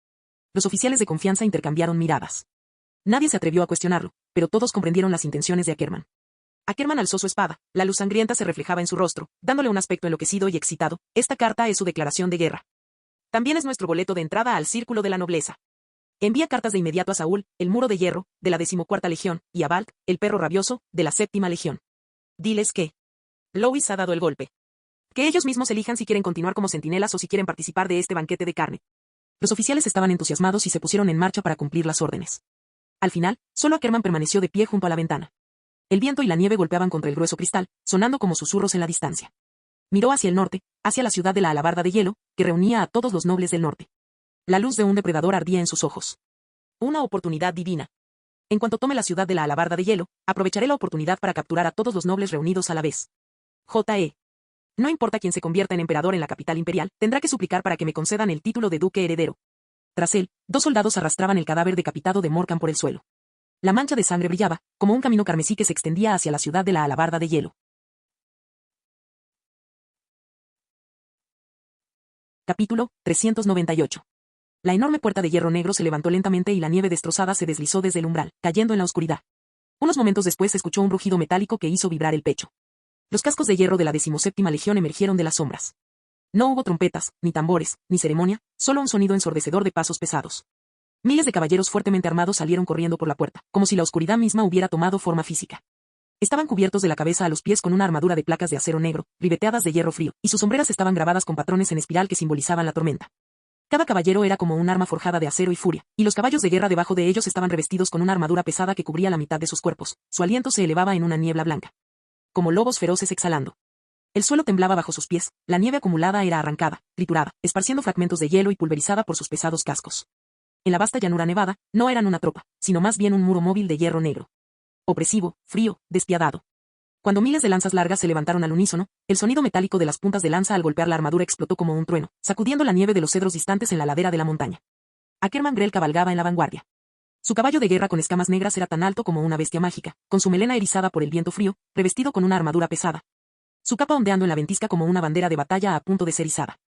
Los oficiales de confianza intercambiaron miradas. Nadie se atrevió a cuestionarlo, pero todos comprendieron las intenciones de Ackerman. Ackerman alzó su espada, la luz sangrienta se reflejaba en su rostro, dándole un aspecto enloquecido y excitado. Esta carta es su declaración de guerra. También es nuestro boleto de entrada al círculo de la nobleza. Envía cartas de inmediato a Saúl, el Muro de Hierro, de la 14ª Legión, y a Balk, el Perro Rabioso, de la 7ª Legión. Diles que Lois ha dado el golpe. Que ellos mismos elijan si quieren continuar como centinelas o si quieren participar de este banquete de carne. Los oficiales estaban entusiasmados y se pusieron en marcha para cumplir las órdenes. Al final, solo Ackerman permaneció de pie junto a la ventana. El viento y la nieve golpeaban contra el grueso cristal, sonando como susurros en la distancia. Miró hacia el norte, hacia la ciudad de la Alabarda de Hielo, que reunía a todos los nobles del norte. La luz de un depredador ardía en sus ojos. Una oportunidad divina. En cuanto tome la ciudad de la Alabarda de Hielo, aprovecharé la oportunidad para capturar a todos los nobles reunidos a la vez. J.E. No importa quién se convierta en emperador en la capital imperial, tendrá que suplicar para que me concedan el título de duque heredero. Tras él, 2 soldados arrastraban el cadáver decapitado de Morgan por el suelo. La mancha de sangre brillaba, como un camino carmesí que se extendía hacia la ciudad de la Alabarda de Hielo. Capítulo 398. La enorme puerta de hierro negro se levantó lentamente y la nieve destrozada se deslizó desde el umbral, cayendo en la oscuridad. Unos momentos después se escuchó un rugido metálico que hizo vibrar el pecho. Los cascos de hierro de la 17ª Legión emergieron de las sombras. No hubo trompetas, ni tambores, ni ceremonia, solo un sonido ensordecedor de pasos pesados. Miles de caballeros fuertemente armados salieron corriendo por la puerta, como si la oscuridad misma hubiera tomado forma física. Estaban cubiertos de la cabeza a los pies con una armadura de placas de acero negro, ribeteadas de hierro frío, y sus sombreras estaban grabadas con patrones en espiral que simbolizaban la tormenta. Cada caballero era como un arma forjada de acero y furia, y los caballos de guerra debajo de ellos estaban revestidos con una armadura pesada que cubría la mitad de sus cuerpos. Su aliento se elevaba en una niebla blanca. Como lobos feroces exhalando. El suelo temblaba bajo sus pies, la nieve acumulada era arrancada, triturada, esparciendo fragmentos de hielo y pulverizada por sus pesados cascos. En la vasta llanura nevada, no eran una tropa, sino más bien un muro móvil de hierro negro. Opresivo, frío, despiadado. Cuando miles de lanzas largas se levantaron al unísono, el sonido metálico de las puntas de lanza al golpear la armadura explotó como un trueno, sacudiendo la nieve de los cedros distantes en la ladera de la montaña. Ackerman Grell cabalgaba en la vanguardia. Su caballo de guerra con escamas negras era tan alto como una bestia mágica, con su melena erizada por el viento frío, revestido con una armadura pesada. Su capa ondeando en la ventisca como una bandera de batalla a punto de ser izada.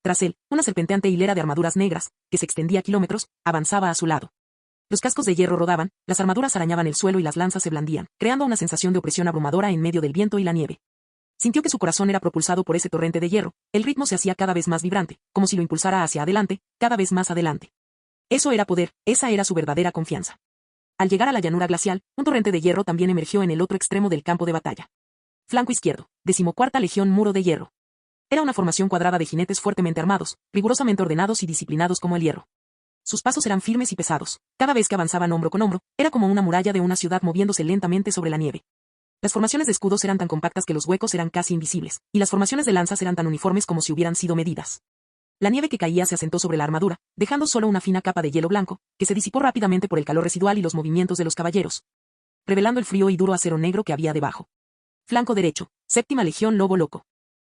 Tras él, una serpenteante hilera de armaduras negras, que se extendía kilómetros, avanzaba a su lado. Los cascos de hierro rodaban, las armaduras arañaban el suelo y las lanzas se blandían, creando una sensación de opresión abrumadora en medio del viento y la nieve. Sintió que su corazón era propulsado por ese torrente de hierro, el ritmo se hacía cada vez más vibrante, como si lo impulsara hacia adelante, cada vez más adelante. Eso era poder, esa era su verdadera confianza. Al llegar a la llanura glacial, un torrente de hierro también emergió en el otro extremo del campo de batalla. Flanco izquierdo, 14ª Legión Muro de Hierro. Era una formación cuadrada de jinetes fuertemente armados, rigurosamente ordenados y disciplinados como el hierro. Sus pasos eran firmes y pesados. Cada vez que avanzaban hombro con hombro, era como una muralla de una ciudad moviéndose lentamente sobre la nieve. Las formaciones de escudos eran tan compactas que los huecos eran casi invisibles, y las formaciones de lanzas eran tan uniformes como si hubieran sido medidas. La nieve que caía se asentó sobre la armadura, dejando solo una fina capa de hielo blanco, que se disipó rápidamente por el calor residual y los movimientos de los caballeros, revelando el frío y duro acero negro que había debajo. Flanco derecho, 7ª Legión Lobo Loco.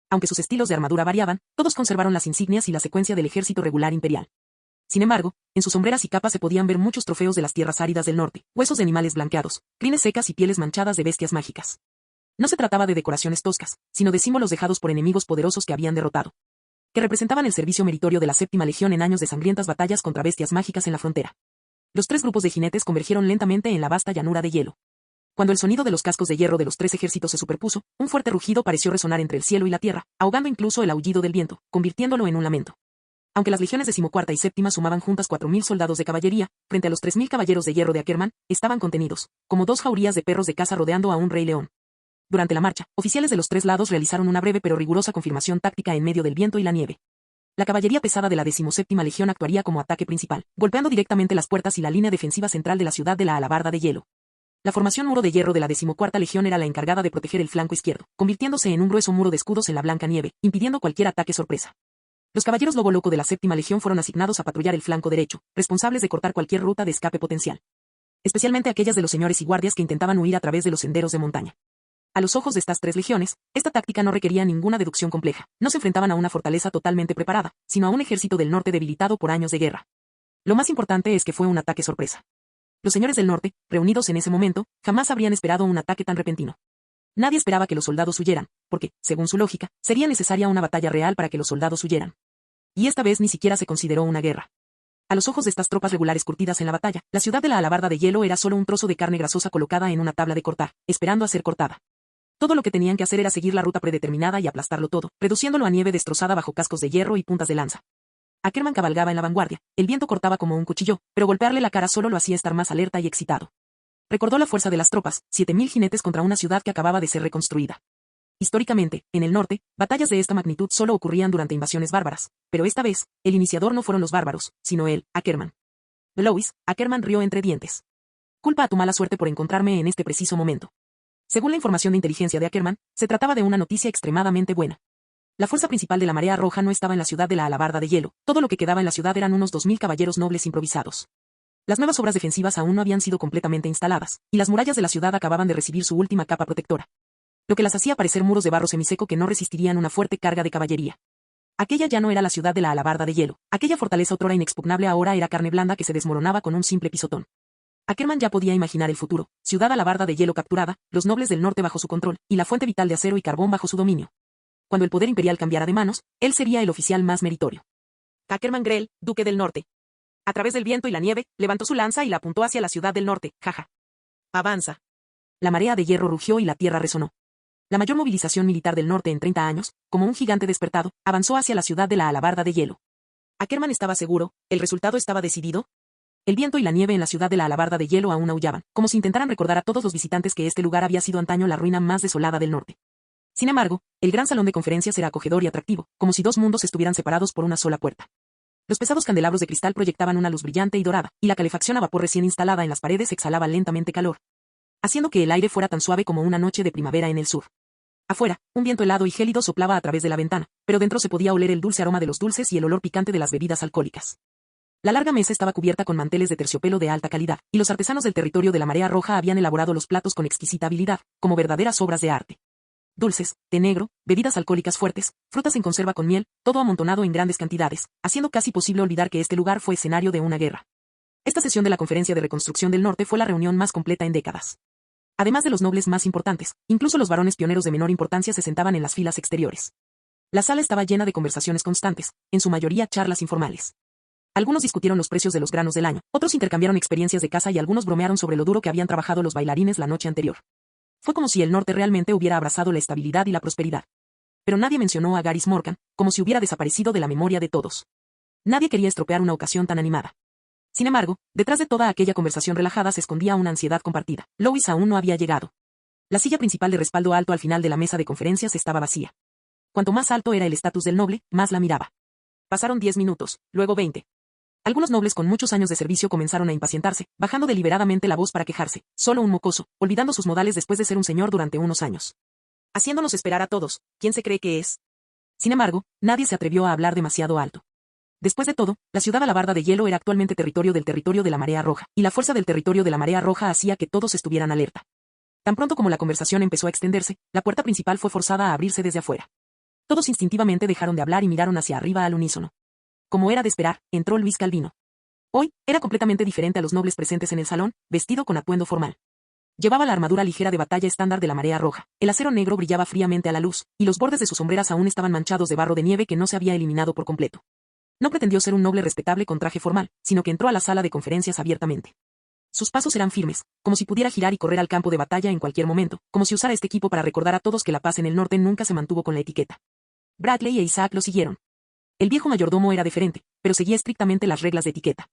Aunque sus estilos de armadura variaban, todos conservaron las insignias y la secuencia del ejército regular imperial. Sin embargo, en sus sombreras y capas se podían ver muchos trofeos de las tierras áridas del norte, huesos de animales blanqueados, crines secas y pieles manchadas de bestias mágicas. No se trataba de decoraciones toscas, sino de símbolos dejados por enemigos poderosos que habían derrotado, que representaban el servicio meritorio de la 7ª Legión en años de sangrientas batallas contra bestias mágicas en la frontera. Los 3 grupos de jinetes convergieron lentamente en la vasta llanura de hielo. Cuando el sonido de los cascos de hierro de los 3 ejércitos se superpuso, un fuerte rugido pareció resonar entre el cielo y la tierra, ahogando incluso el aullido del viento, convirtiéndolo en un lamento. Aunque las legiones 14ª y 7ª sumaban juntas 4.000 soldados de caballería, frente a los 3.000 caballeros de hierro de Ackerman, estaban contenidos, como 2 jaurías de perros de caza rodeando a un rey león. Durante la marcha, oficiales de los 3 lados realizaron una breve pero rigurosa confirmación táctica en medio del viento y la nieve. La caballería pesada de la 17ª Legión actuaría como ataque principal, golpeando directamente las puertas y la línea defensiva central de la ciudad de la Alabarda de Hielo. La formación Muro de Hierro de la 14ª Legión era la encargada de proteger el flanco izquierdo, convirtiéndose en un grueso muro de escudos en la blanca nieve, impidiendo cualquier ataque sorpresa. Los caballeros Lobo Loco de la 7ª Legión fueron asignados a patrullar el flanco derecho, responsables de cortar cualquier ruta de escape potencial, especialmente aquellas de los señores y guardias que intentaban huir a través de los senderos de montaña. A los ojos de estas 3 legiones, esta táctica no requería ninguna deducción compleja. No se enfrentaban a una fortaleza totalmente preparada, sino a un ejército del norte debilitado por años de guerra. Lo más importante es que fue un ataque sorpresa. Los señores del norte, reunidos en ese momento, jamás habrían esperado un ataque tan repentino. Nadie esperaba que los soldados huyeran, porque, según su lógica, sería necesaria una batalla real para que los soldados huyeran. Y esta vez ni siquiera se consideró una guerra. A los ojos de estas tropas regulares curtidas en la batalla, la ciudad de la Alabarda de Hielo era solo un trozo de carne grasosa colocada en una tabla de cortar, esperando a ser cortada. Todo lo que tenían que hacer era seguir la ruta predeterminada y aplastarlo todo, reduciéndolo a nieve destrozada bajo cascos de hierro y puntas de lanza. Ackerman cabalgaba en la vanguardia, el viento cortaba como un cuchillo, pero golpearle la cara solo lo hacía estar más alerta y excitado. Recordó la fuerza de las tropas, 7.000 jinetes contra una ciudad que acababa de ser reconstruida. Históricamente, en el norte, batallas de esta magnitud solo ocurrían durante invasiones bárbaras, pero esta vez, el iniciador no fueron los bárbaros, sino él, Ackerman. Louis, Ackerman rió entre dientes. Culpa a tu mala suerte por encontrarme en este preciso momento. Según la información de inteligencia de Ackerman, se trataba de una noticia extremadamente buena. La fuerza principal de la Marea Roja no estaba en la ciudad de la Alabarda de Hielo, todo lo que quedaba en la ciudad eran unos 2.000 caballeros nobles improvisados. Las nuevas obras defensivas aún no habían sido completamente instaladas, y las murallas de la ciudad acababan de recibir su última capa protectora, lo que las hacía parecer muros de barro semiseco que no resistirían una fuerte carga de caballería. Aquella ya no era la ciudad de la Alabarda de Hielo, aquella fortaleza otrora inexpugnable ahora era carne blanda que se desmoronaba con un simple pisotón. Ackerman ya podía imaginar el futuro, ciudad Alabarda de Hielo capturada, los nobles del norte bajo su control, y la fuente vital de acero y carbón bajo su dominio. Cuando el poder imperial cambiara de manos, él sería el oficial más meritorio. Ackerman Grell, duque del norte. A través del viento y la nieve, levantó su lanza y la apuntó hacia la ciudad del norte, jaja. Avanza. La marea de hierro rugió y la tierra resonó. La mayor movilización militar del norte en 30 años, como un gigante despertado, avanzó hacia la ciudad de la Alabarda de Hielo. Ackerman estaba seguro, el resultado estaba decidido. El viento y la nieve en la ciudad de la Alabarda de Hielo aún aullaban, como si intentaran recordar a todos los visitantes que este lugar había sido antaño la ruina más desolada del norte. Sin embargo, el gran salón de conferencias era acogedor y atractivo, como si 2 mundos estuvieran separados por una sola puerta. Los pesados candelabros de cristal proyectaban una luz brillante y dorada, y la calefacción a vapor recién instalada en las paredes exhalaba lentamente calor, haciendo que el aire fuera tan suave como una noche de primavera en el sur. Afuera, un viento helado y gélido soplaba a través de la ventana, pero dentro se podía oler el dulce aroma de los dulces y el olor picante de las bebidas alcohólicas. La larga mesa estaba cubierta con manteles de terciopelo de alta calidad, y los artesanos del territorio de la Marea Roja habían elaborado los platos con exquisita habilidad, como verdaderas obras de arte. Dulces, té negro, bebidas alcohólicas fuertes, frutas en conserva con miel, todo amontonado en grandes cantidades, haciendo casi posible olvidar que este lugar fue escenario de una guerra. Esta sesión de la Conferencia de Reconstrucción del Norte fue la reunión más completa en décadas. Además de los nobles más importantes, incluso los varones pioneros de menor importancia se sentaban en las filas exteriores. La sala estaba llena de conversaciones constantes, en su mayoría charlas informales. Algunos discutieron los precios de los granos del año, otros intercambiaron experiencias de caza y algunos bromearon sobre lo duro que habían trabajado los bailarines la noche anterior. Fue como si el norte realmente hubiera abrazado la estabilidad y la prosperidad. Pero nadie mencionó a Garys Morgan, como si hubiera desaparecido de la memoria de todos. Nadie quería estropear una ocasión tan animada. Sin embargo, detrás de toda aquella conversación relajada se escondía una ansiedad compartida. Lois aún no había llegado. La silla principal de respaldo alto al final de la mesa de conferencias estaba vacía. Cuanto más alto era el estatus del noble, más la miraba. Pasaron 10 minutos, luego 20. Algunos nobles con muchos años de servicio comenzaron a impacientarse, bajando deliberadamente la voz para quejarse, solo un mocoso, olvidando sus modales después de ser un señor durante unos años. Haciéndonos esperar a todos, ¿quién se cree que es? Sin embargo, nadie se atrevió a hablar demasiado alto. Después de todo, la ciudad alabarda de hielo era actualmente territorio de la Marea Roja, y la fuerza del territorio de la Marea Roja hacía que todos estuvieran alerta. Tan pronto como la conversación empezó a extenderse, la puerta principal fue forzada a abrirse desde afuera. Todos instintivamente dejaron de hablar y miraron hacia arriba al unísono. Como era de esperar, entró Luis Calvino. Hoy, era completamente diferente a los nobles presentes en el salón, vestido con atuendo formal. Llevaba la armadura ligera de batalla estándar de la Marea Roja, el acero negro brillaba fríamente a la luz, y los bordes de sus sombreras aún estaban manchados de barro de nieve que no se había eliminado por completo. No pretendió ser un noble respetable con traje formal, sino que entró a la sala de conferencias abiertamente. Sus pasos eran firmes, como si pudiera girar y correr al campo de batalla en cualquier momento, como si usara este equipo para recordar a todos que la paz en el norte nunca se mantuvo con la etiqueta. Bradley e Isaac lo siguieron. El viejo mayordomo era diferente, pero seguía estrictamente las reglas de etiqueta.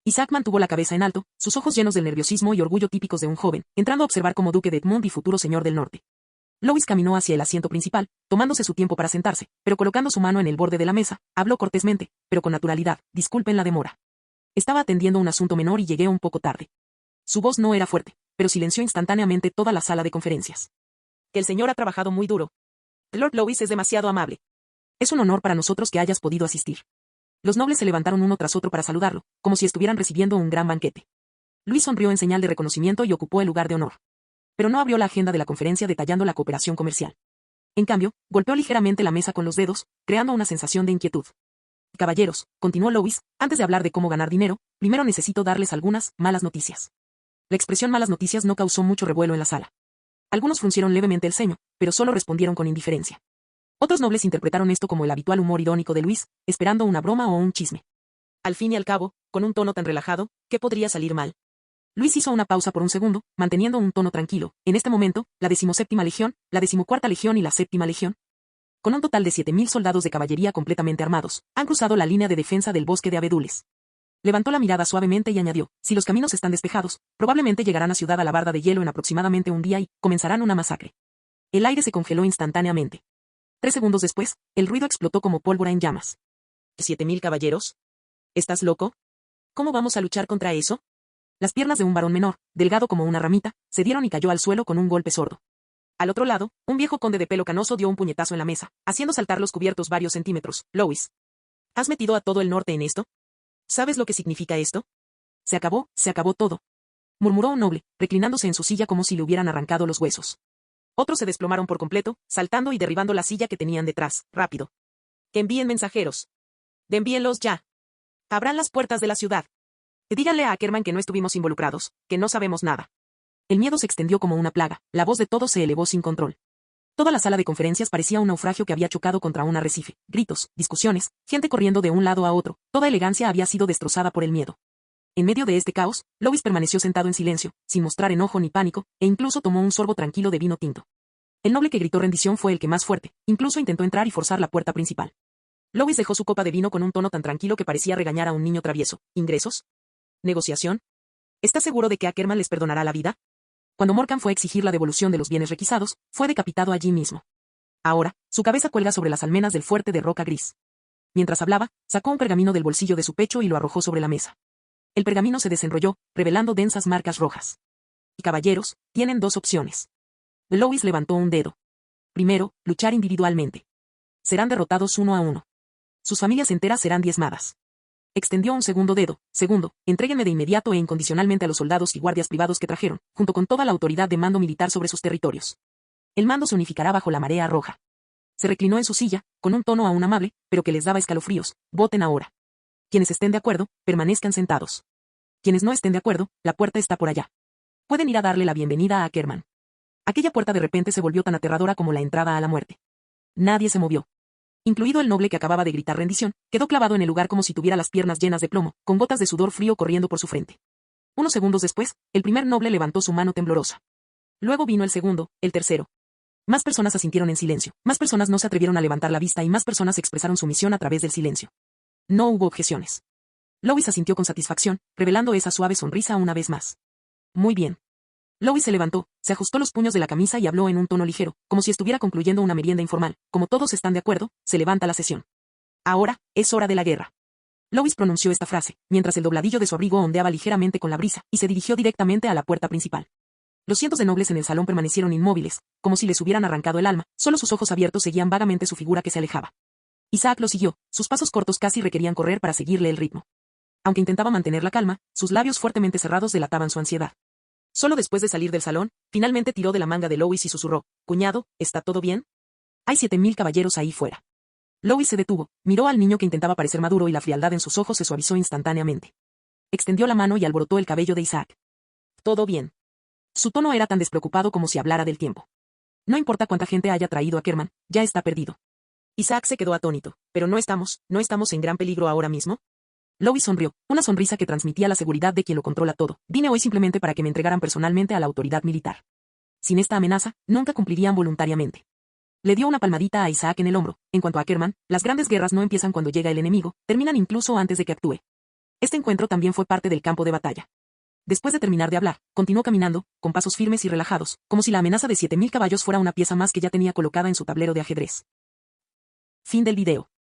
Isaac mantuvo la cabeza en alto, sus ojos llenos del nerviosismo y orgullo típicos de un joven, entrando a observar como duque de Edmund y futuro señor del norte. Lois caminó hacia el asiento principal, tomándose su tiempo para sentarse, pero colocando su mano en el borde de la mesa, habló cortésmente, pero con naturalidad, disculpen la demora. Estaba atendiendo un asunto menor y llegué un poco tarde. Su voz no era fuerte, pero silenció instantáneamente toda la sala de conferencias. Que el señor ha trabajado muy duro. Lord Lois es demasiado amable. Es un honor para nosotros que hayas podido asistir. Los nobles se levantaron uno tras otro para saludarlo, como si estuvieran recibiendo un gran banquete. Luis sonrió en señal de reconocimiento y ocupó el lugar de honor. Pero no abrió la agenda de la conferencia detallando la cooperación comercial. En cambio, golpeó ligeramente la mesa con los dedos, creando una sensación de inquietud. Caballeros, continuó Lois, antes de hablar de cómo ganar dinero, primero necesito darles algunas malas noticias. La expresión malas noticias no causó mucho revuelo en la sala. Algunos fruncieron levemente el ceño, pero solo respondieron con indiferencia. Otros nobles interpretaron esto como el habitual humor irónico de Luis, esperando una broma o un chisme. Al fin y al cabo, con un tono tan relajado, ¿qué podría salir mal? Luis hizo una pausa por un segundo, manteniendo un tono tranquilo. En este momento, la 17ª Legión, la 14ª Legión y la 7ª Legión, con un total de 7.000 soldados de caballería completamente armados, han cruzado la línea de defensa del bosque de abedules. Levantó la mirada suavemente y añadió, si los caminos están despejados, probablemente llegarán a Ciudad Alabarda de Hielo en aproximadamente un día y comenzarán una masacre. El aire se congeló instantáneamente. 3 segundos después, el ruido explotó como pólvora en llamas. ¿7.000 caballeros? ¿Estás loco? ¿Cómo vamos a luchar contra eso? Las piernas de un varón menor, delgado como una ramita, se dieron y cayó al suelo con un golpe sordo. Al otro lado, un viejo conde de pelo canoso dio un puñetazo en la mesa, haciendo saltar los cubiertos varios centímetros. Lois, ¿has metido a todo el norte en esto? ¿Sabes lo que significa esto? Se acabó todo. Murmuró un noble, reclinándose en su silla como si le hubieran arrancado los huesos. Otros se desplomaron por completo, saltando y derribando la silla que tenían detrás, rápido. Que envíen mensajeros. Envíenlos ya. Abran las puertas de la ciudad. Díganle a Ackerman que no estuvimos involucrados, que no sabemos nada. El miedo se extendió como una plaga, la voz de todos se elevó sin control. Toda la sala de conferencias parecía un naufragio que había chocado contra un arrecife, gritos, discusiones, gente corriendo de un lado a otro, toda elegancia había sido destrozada por el miedo. En medio de este caos, Lois permaneció sentado en silencio, sin mostrar enojo ni pánico, e incluso tomó un sorbo tranquilo de vino tinto. El noble que gritó rendición fue el que más fuerte, incluso intentó entrar y forzar la puerta principal. Lois dejó su copa de vino con un tono tan tranquilo que parecía regañar a un niño travieso. ¿Ingresos? ¿Negociación? ¿Estás seguro de que Ackerman les perdonará la vida? Cuando Morgan fue a exigir la devolución de los bienes requisados, fue decapitado allí mismo. Ahora, su cabeza cuelga sobre las almenas del fuerte de roca gris. Mientras hablaba, sacó un pergamino del bolsillo de su pecho y lo arrojó sobre la mesa. El pergamino se desenrolló, revelando densas marcas rojas. Y caballeros, tienen 2 opciones. Lois levantó un dedo. Primero, luchar individualmente. Serán derrotados 1 a 1. Sus familias enteras serán diezmadas. Extendió un segundo dedo. Segundo, entréguenme de inmediato e incondicionalmente a los soldados y guardias privados que trajeron, junto con toda la autoridad de mando militar sobre sus territorios. El mando se unificará bajo la Marea Roja. Se reclinó en su silla, con un tono aún amable, pero que les daba escalofríos. Voten ahora. Quienes estén de acuerdo, permanezcan sentados. Quienes no estén de acuerdo, la puerta está por allá. Pueden ir a darle la bienvenida a Ackerman. Aquella puerta de repente se volvió tan aterradora como la entrada a la muerte. Nadie se movió. Incluido el noble que acababa de gritar rendición, quedó clavado en el lugar como si tuviera las piernas llenas de plomo, con gotas de sudor frío corriendo por su frente. Unos segundos después, el primer noble levantó su mano temblorosa. Luego vino el segundo, el tercero. Más personas asintieron en silencio, más personas no se atrevieron a levantar la vista y más personas expresaron sumisión a través del silencio. No hubo objeciones. Lois asintió con satisfacción, revelando esa suave sonrisa una vez más. Muy bien. Lois se levantó, se ajustó los puños de la camisa y habló en un tono ligero, como si estuviera concluyendo una merienda informal. Como todos están de acuerdo, se levanta la sesión. Ahora, es hora de la guerra. Lois pronunció esta frase, mientras el dobladillo de su abrigo ondeaba ligeramente con la brisa, y se dirigió directamente a la puerta principal. Los cientos de nobles en el salón permanecieron inmóviles, como si les hubieran arrancado el alma, solo sus ojos abiertos seguían vagamente su figura que se alejaba. Isaac lo siguió, sus pasos cortos casi requerían correr para seguirle el ritmo. Aunque intentaba mantener la calma, sus labios fuertemente cerrados delataban su ansiedad. Solo después de salir del salón, finalmente tiró de la manga de Lois y susurró, «Cuñado, ¿está todo bien? Hay 7000 caballeros ahí fuera». Lois se detuvo, miró al niño que intentaba parecer maduro y la frialdad en sus ojos se suavizó instantáneamente. Extendió la mano y alborotó el cabello de Isaac. «Todo bien». Su tono era tan despreocupado como si hablara del tiempo. No importa cuánta gente haya traído a Kerman, ya está perdido. Isaac se quedó atónito. ¿Pero no estamos en gran peligro ahora mismo? Lois sonrió, una sonrisa que transmitía la seguridad de quien lo controla todo. Vine hoy simplemente para que me entregaran personalmente a la autoridad militar. Sin esta amenaza, nunca cumplirían voluntariamente. Le dio una palmadita a Isaac en el hombro. En cuanto a Kerman, las grandes guerras no empiezan cuando llega el enemigo, terminan incluso antes de que actúe. Este encuentro también fue parte del campo de batalla. Después de terminar de hablar, continuó caminando, con pasos firmes y relajados, como si la amenaza de 7000 caballos fuera una pieza más que ya tenía colocada en su tablero de ajedrez. Fin del video.